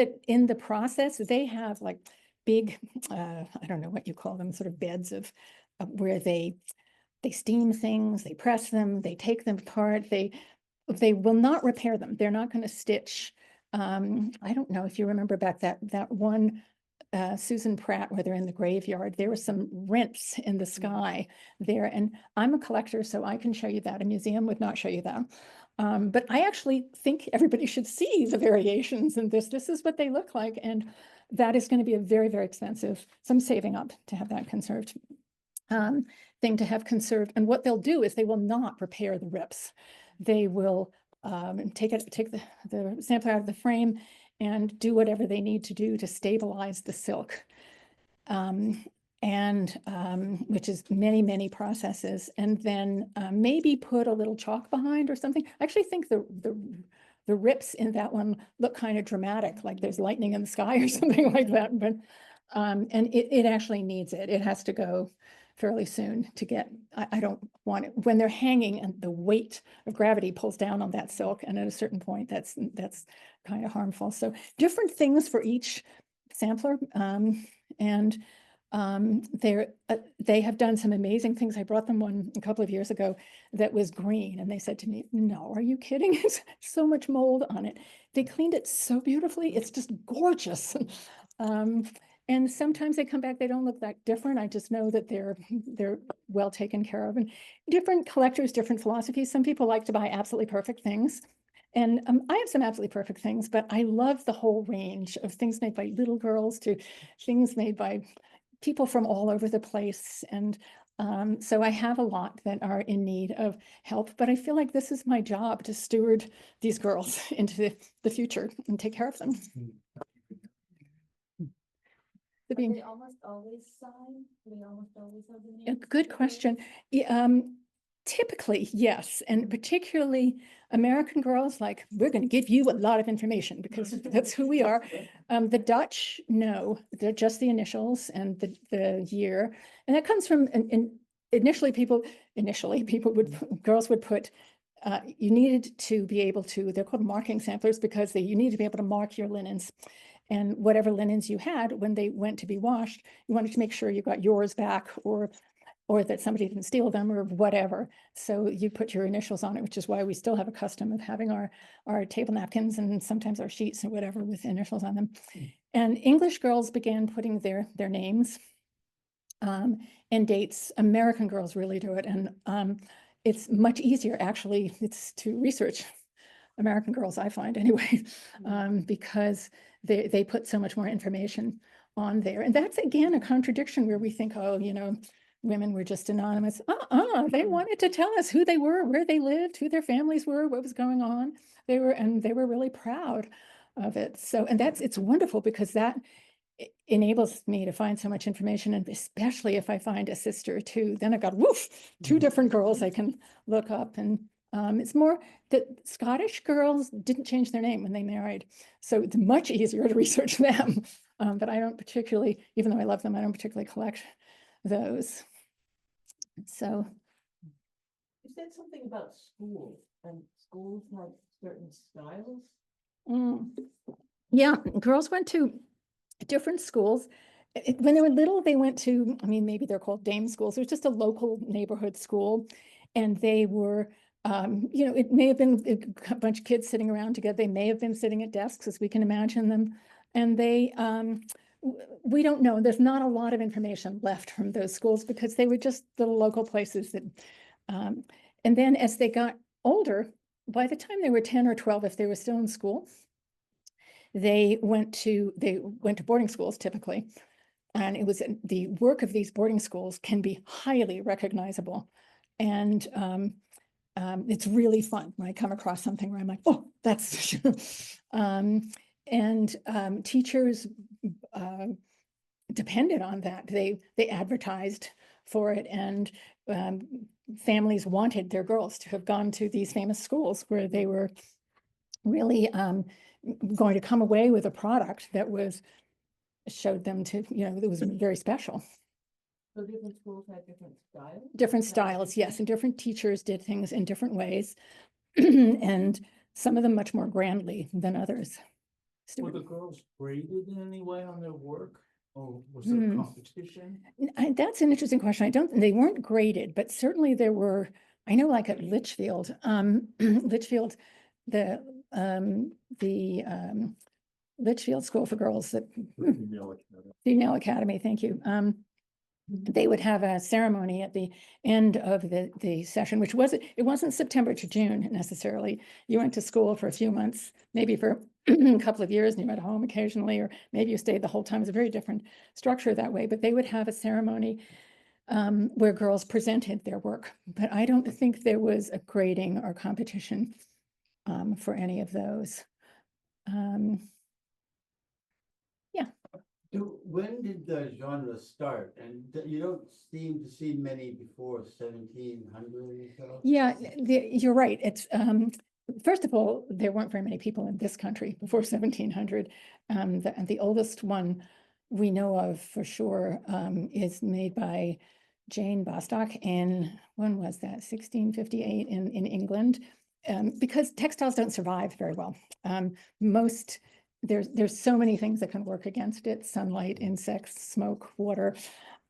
S2: the process, they have like big, I don't know what you call them, sort of beds of where they steam things, they press them, they take them apart, they will not repair them. They're not going to stitch. I don't know if you remember back that one Susan Pratt, where they're in the graveyard, there were some rents in the sky there. And I'm a collector, so I can show you that. A museum would not show you that. But I actually think everybody should see the variations in this. This is what they look like. And that is going to be a very, very expensive, some saving up to have that conserved thing to have conserved. And what they'll do is they will not repair the rips. They will take the sampler out of the frame and do whatever they need to do to stabilize the silk. Which is many, many processes, and then maybe put a little chalk behind or something. I actually think the rips in that one look kind of dramatic, like there's lightning in the sky or something like that. But and it actually needs it. It has to go fairly soon to get. I don't want it when they're hanging and the weight of gravity pulls down on that silk, and at a certain point, that's kind of harmful. So different things for each sampler, and they have done some amazing things. I brought them one a couple of years ago that was green, and they said to me, "No, are you kidding? It's so much mold on it." They cleaned it so beautifully. It's just gorgeous. And sometimes they come back, they don't look that different. I just know that they're well taken care of. And different collectors, different philosophies. Some people like to buy absolutely perfect things. And I have some absolutely perfect things, but I love the whole range of things made by little girls to things made by people from all over the place. And So I have a lot that are in need of help, but I feel like this is my job to steward these girls into the future and take care of them.
S4: Are
S2: Sabine?
S4: they almost always signed? Do they almost always have the
S2: A
S4: names?
S2: good question. Typically, yes, and particularly American girls, like, we're going to give you a lot of information because that's who we are. The Dutch, no, they're just the initials and the year. And that comes from, initially people would, girls would put, you needed to be able to, they're called marking samplers because you need to be able to mark your linens. And whatever linens you had, when they went to be washed, you wanted to make sure you got yours back or that somebody didn't steal them or whatever. So you put your initials on it, which is why we still have a custom of having our table napkins and sometimes our sheets or whatever with initials on them. And English girls began putting their names and dates. American girls really do it. And it's much easier, actually, it's to research American girls, I find anyway, because they put so much more information on there. And that's, again, a contradiction where we think, oh, women were just anonymous. They wanted to tell us who they were, where they lived, who their families were, what was going on. They were really proud of it. So, and it's wonderful because that enables me to find so much information, and especially if I find a sister too, then I've got two different girls I can look up. And it's more that Scottish girls didn't change their name when they married, so it's much easier to research them. But I don't particularly, even though I love them, I don't particularly collect those. So
S6: You said something about schools, and schools have certain styles.
S2: yeah, girls went to different schools. When they were little, they went to, I mean, maybe they're called dame schools. It was just a local neighborhood school. And they were, it may have been a bunch of kids sitting around together. They may have been sitting at desks, as we can imagine them. And they, we don't know. There's not a lot of information left from those schools because they were just little local places that, and then as they got older, by the time they were 10 or 12, if they were still in school, they went to boarding schools typically. And it was the work of these boarding schools can be highly recognizable. And it's really fun when I come across something where I'm like, oh, that's, teachers depended on that. They advertised for it, and families wanted their girls to have gone to these famous schools where they were really going to come away with a product that showed them to, that was very special.
S6: So different schools have different styles?
S2: Different styles, yes, and different teachers did things in different ways. And some of them much more grandly than others.
S3: Were the girls graded in any way on their work? Or was there competition?
S2: That's an interesting question. They weren't graded, but certainly there were, I know, like at Litchfield, Litchfield, the Litchfield School for Girls, the Female Academy, thank you. They would have a ceremony at the end of the session, which it wasn't September to June necessarily. You went to school for a few months, maybe for a couple of years, and you went home occasionally, or maybe you stayed the whole time. It's a very different structure that way, but they would have a ceremony where girls presented their work. But I don't think there was a grading or competition for any of those.
S7: When did the genre start? And you don't seem to see many before 1700 or so?
S2: Yeah, you're right. It's first of all, there weren't very many people in this country before 1700. The oldest one we know of for sure is made by Jane Bostock in, when was that? 1658 in England, because textiles don't survive very well. There's so many things that can work against it: sunlight, insects, smoke, water.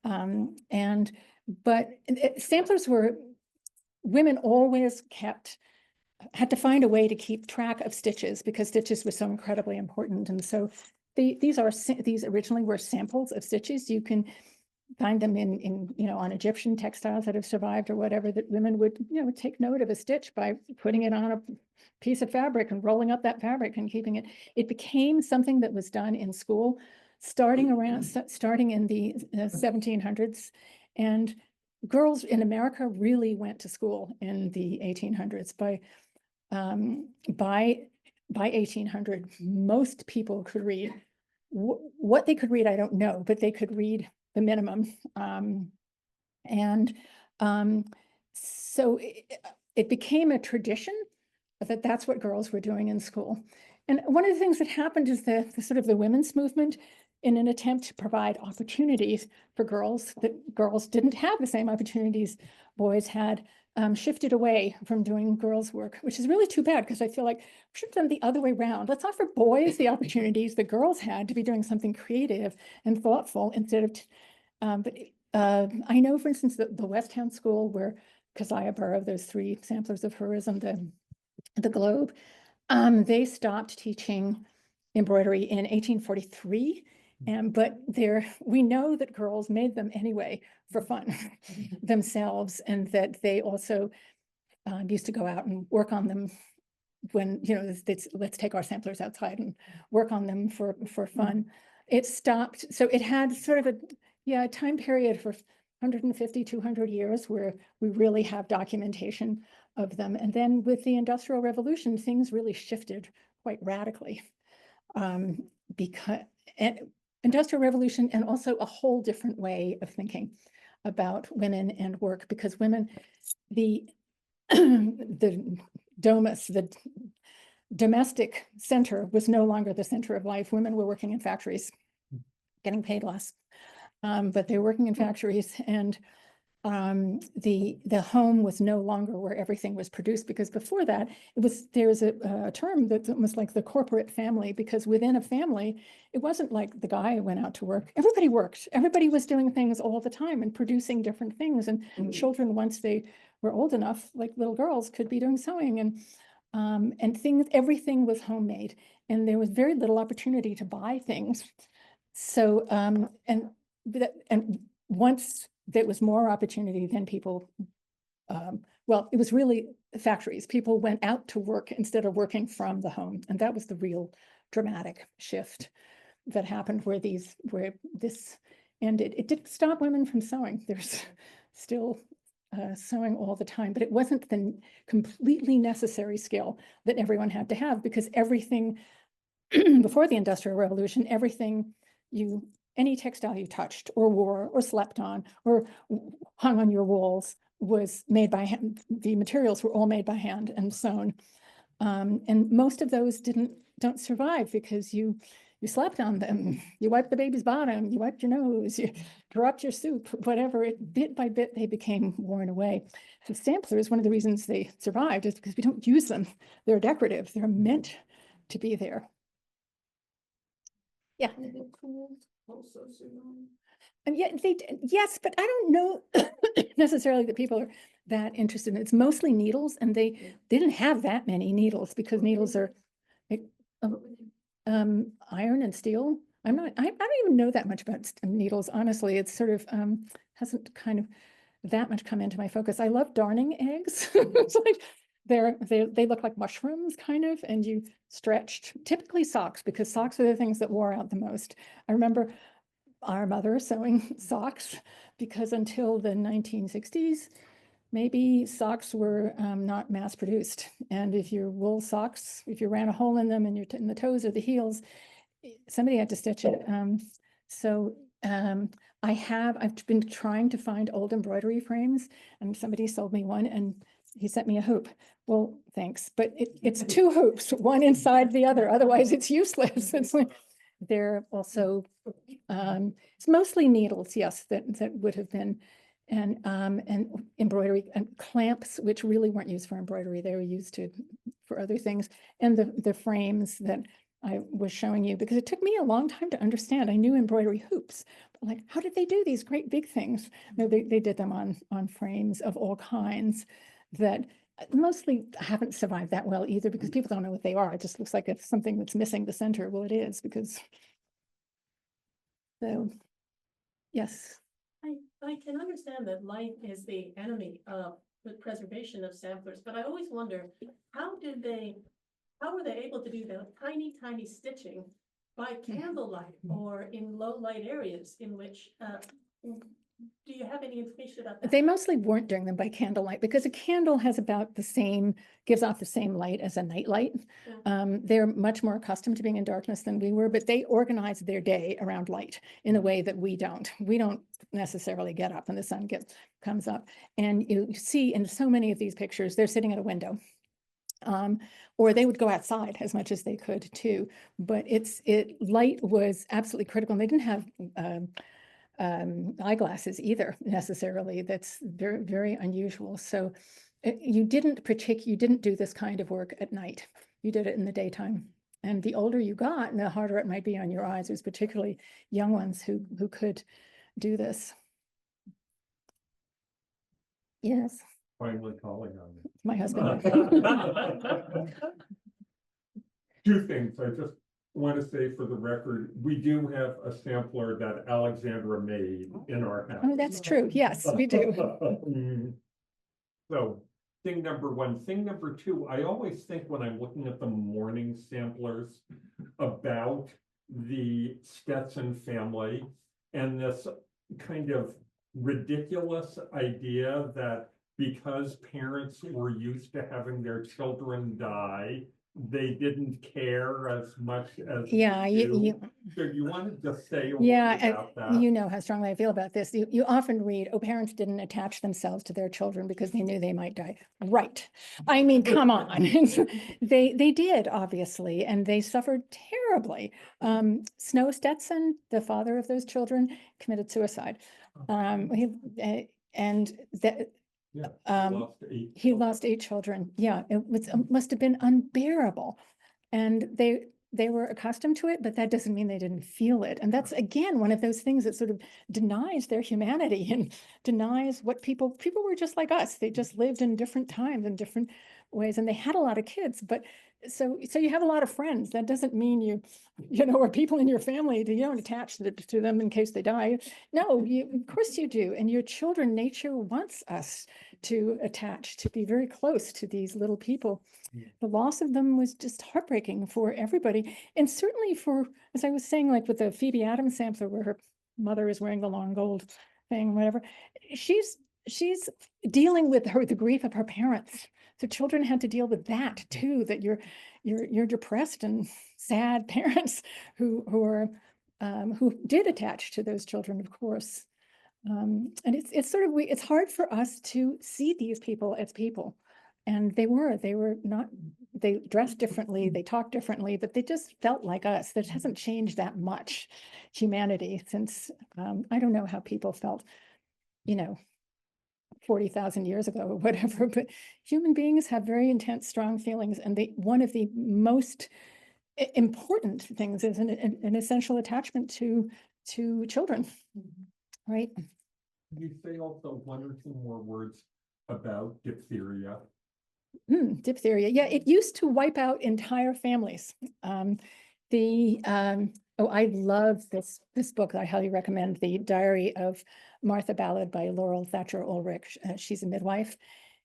S2: But samplers women always had to find a way to keep track of stitches because stitches were so incredibly important. And so these originally were samples of stitches. You can find them in on Egyptian textiles that have survived or whatever, that women would, take note of a stitch by putting it on a piece of fabric and rolling up that fabric and keeping it. It became something that was done in school starting in the 1700s. And girls in America really went to school in the 1800s. By 1800, most people could read. What they could read, I don't know, but they could read the minimum. And so it became a tradition that that's what girls were doing in school. And one of the things that happened is the sort of the women's movement, in an attempt to provide opportunities for girls, that girls didn't have the same opportunities boys had, shifted away from doing girls' work, which is really too bad, because I feel like we should have done the other way around. Let's offer boys the opportunities the girls had to be doing something creative and thoughtful instead of, I know, for instance, the West Town School, where Keziah Burrow, those 3 samplers of hers on the Globe, they stopped teaching embroidery in 1843. But we know that girls made them anyway for fun themselves, and that they also used to go out and work on them when, let's take our samplers outside and work on them for fun. It stopped, so it had sort of a time period for 150, 200 years where we really have documentation of them. And then with the Industrial Revolution, things really shifted quite radically. Because Industrial Revolution, and also a whole different way of thinking about women and work, because women, the domus, the domestic center, was no longer the center of life. Women were working in factories, getting paid less, but they were working in factories, and the home was no longer where everything was produced, because before that there's a term that's almost like the corporate family, because within a family, it wasn't like the guy went out to work. Everybody worked. Everybody was doing things all the time and producing different things. And children, once they were old enough, like little girls, could be doing sewing and everything was homemade, and there was very little opportunity to buy things. So and once there was more opportunity, then people, well, it was really factories. People went out to work instead of working from the home. And that was the real dramatic shift that happened where this ended. It didn't stop women from sewing. There's still sewing all the time, but it wasn't the completely necessary skill that everyone had to have, because everything before the Industrial Revolution, any textile you touched or wore or slept on or hung on your walls was made by hand. The materials were all made by hand and sewn. And most of those don't survive, because you slept on them, you wiped the baby's bottom, you wiped your nose, you dropped your soup, whatever. Bit by bit, they became worn away. So samplers, one of the reasons they survived is because we don't use them. They're decorative. They're meant to be there. Yeah.
S5: Also,
S2: And yet yes, but I don't know necessarily that people are that interested in it. It's mostly needles, and they didn't have that many needles, because needles are iron and steel. I don't even know that much about needles, honestly. It's sort of hasn't kind of that much come into my focus. I love darning eggs. It's like they look like mushrooms, kind of, and you stretched, typically socks, because socks are the things that wore out the most. I remember our mother sewing socks, because until the 1960s, maybe socks were not mass produced. And if your wool socks, if you ran a hole in them and you're in the toes or the heels, somebody had to stitch it. I've been trying to find old embroidery frames, and somebody sold me one, and he sent me a hoop. Well, thanks, but it's 2 hoops, one inside the other. Otherwise, it's useless. It's like, they're also, it's mostly needles, yes, that would have been, and embroidery and clamps, which really weren't used for embroidery. They were used for other things, and the frames that I was showing you, because it took me a long time to understand. I knew embroidery hoops, but like, how did they do these great big things? No, they did them on frames of all kinds that mostly haven't survived that well either, because people don't know what they are. It just looks like it's something that's missing the center. Well, it is, because so yes.
S6: I can understand that light is the enemy of the preservation of samplers, but I always wonder, how were they able to do the tiny stitching by candlelight or in low light areas in which Do you have any information about that?
S2: They mostly weren't doing them by candlelight because a candle has about the same, gives off the same light as a nightlight. They're much more accustomed to being in darkness than we were, but they organize their day around light in a way that we don't. We don't necessarily get up when the sun comes up. And you see in so many of these pictures, they're sitting at a window. Or they would go outside as much as they could too. But light was absolutely critical. And they didn't have eyeglasses either necessarily. That's very, very unusual. So you didn't do this kind of work at night. You did it in the daytime. And the older you got, the harder it might be on your eyes. There's particularly young ones who could do this. Yes,
S8: Finally calling on me.
S2: my husband.
S8: Two things. I just want to say for the record, we do have a sampler that Alexandra made in our house.
S2: Oh, that's true. Yes, we do.
S8: So thing number one. Thing number two, I always think when I'm looking at the morning samplers about the Stetson family and this kind of ridiculous idea that because parents were used to having their children die, they didn't care as much as
S2: Yeah,
S8: So you wanted to say a
S2: yeah,
S8: word about that?
S2: you know how strongly I feel about this. You often read, oh, parents didn't attach themselves to their children because they knew they might die. Right. I mean, come on. They did, obviously, and they suffered terribly. Snow Stetson, the father of those children, committed suicide. He lost 8 children. Yeah, it must have been unbearable. And they were accustomed to it, but that doesn't mean they didn't feel it. And that's, again, one of those things that sort of denies their humanity and denies what people were just like us. They just lived in different times and different ways, and they had a lot of kids. But so you have a lot of friends. That doesn't mean you or people in your family, you don't attach to them in case they die. No, of course you do. And your children, nature wants us to attach, to be very close to these little people. The loss of them was just heartbreaking for everybody. And certainly for, as I was saying, like with the Phoebe Adams sampler where her mother is wearing the long gold thing, whatever, she's dealing with the grief of her parents. So children had to deal with that too, that you're depressed and sad parents who did attach to those children, of course. And it's hard for us to see these people as people. And they dressed differently, they talked differently, but they just felt like us. That hasn't changed that much, humanity, since, I don't know how people felt, 40,000 years ago or whatever, but human beings have very intense, strong feelings. And one of the most important things is an essential attachment to children, right?
S8: Can you say also 1 or 2 more words about diphtheria?
S2: Diphtheria. Yeah, it used to wipe out entire families. I love this book. I highly recommend The Diary of Martha Ballard by Laurel Thatcher Ulrich. She's a midwife.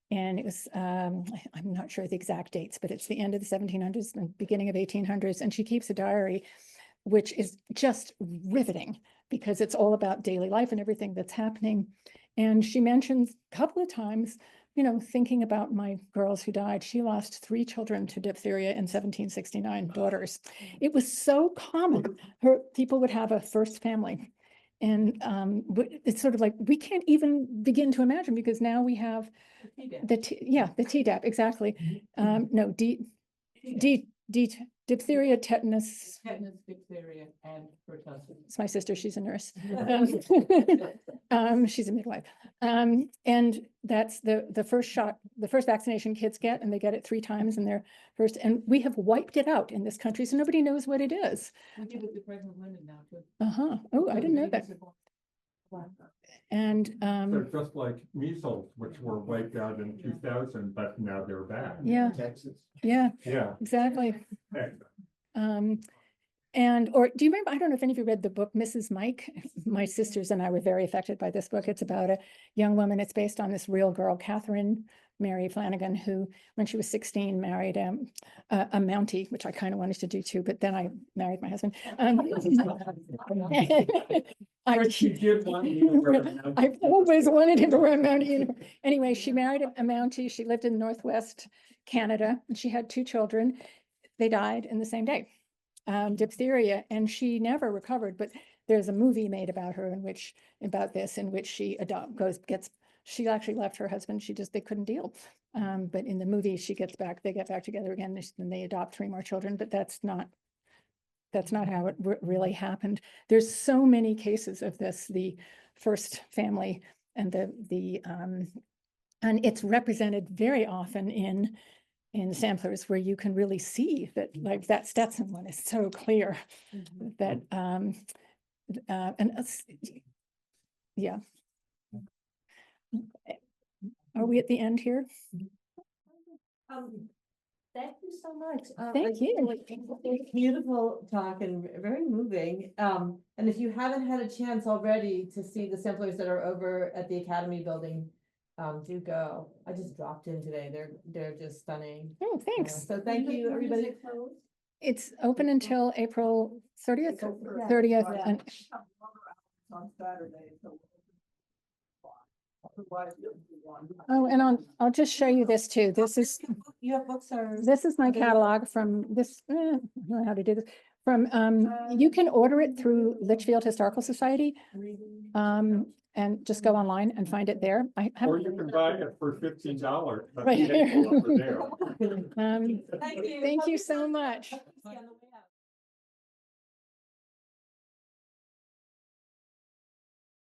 S2: And it was, I'm not sure the exact dates, but it's the end of the 1700s and beginning of 1800s. And she keeps a diary, which is just riveting because it's all about daily life and everything that's happening. And she mentions a couple of times, thinking about my girls who died. She lost 3 children to diphtheria in 1769, daughters. It was so common. People would have a first family. And it's sort of like, we can't even begin to imagine because now we have the Tdap, exactly. No, diphtheria, tetanus.
S5: Tetanus, diphtheria, and pertussis.
S2: It's my sister, she's a nurse. She's a midwife. And that's the first shot, the first vaccination kids get, and they get it 3 times in their first, and we have wiped it out in this country, so nobody knows what it is.
S5: We give it to pregnant women now too.
S2: Oh, I didn't know that. And
S8: So just like measles, which were wiped out in 2000, but now they're back.
S2: yeah,
S7: Texas.
S2: yeah,
S8: Yeah.
S2: exactly. Or do you remember, I don't know if any of you read the book, Mrs. Mike? My sisters and I were very affected by this book. It's about a young woman. It's based on this real girl, Catherine Mary Flanagan, who, when she was 16, married a Mountie, which I kind of wanted to do too, but then I married my husband.
S8: But she did want you to wear a Mountie.
S2: I've always wanted him to wear a Mountie uniform. Anyway, she married a Mountie. She lived in Northwest Canada, and she had 2 children. They died in the same day, diphtheria, and she never recovered. But there's a movie made about her in which she she actually left her husband. They couldn't deal. But in the movie, they get back together again, and they adopt 3 more children. But that's not how it really happened. There's so many cases of this, the first family and and it's represented very often in samplers where you can really see that, like that Stetson one is so clear that, yeah. Are we at the end here?
S4: Thank you so much.
S2: Thank you.
S9: Beautiful talk and very moving. And if you haven't had a chance already to see the samplers that are over at the Academy building, do go. I just dropped in today. They're just stunning.
S2: Oh, thanks.
S9: So thank you, everybody.
S2: It's open until April 30th,
S1: Yeah.
S2: 30th.
S1: Yeah.
S2: And
S1: On Saturday. So otherwise, it'll be one.
S2: oh, and I'll just show you this too. This is my catalog from this, I don't know how to do this. From, you can order it through Litchfield Historical Society. And just go online and find it there. I
S8: Or
S2: haven't.
S8: you can buy it for $15.
S2: Right here.
S8: Over there.
S9: Thank you.
S2: Thank you so much.
S9: On the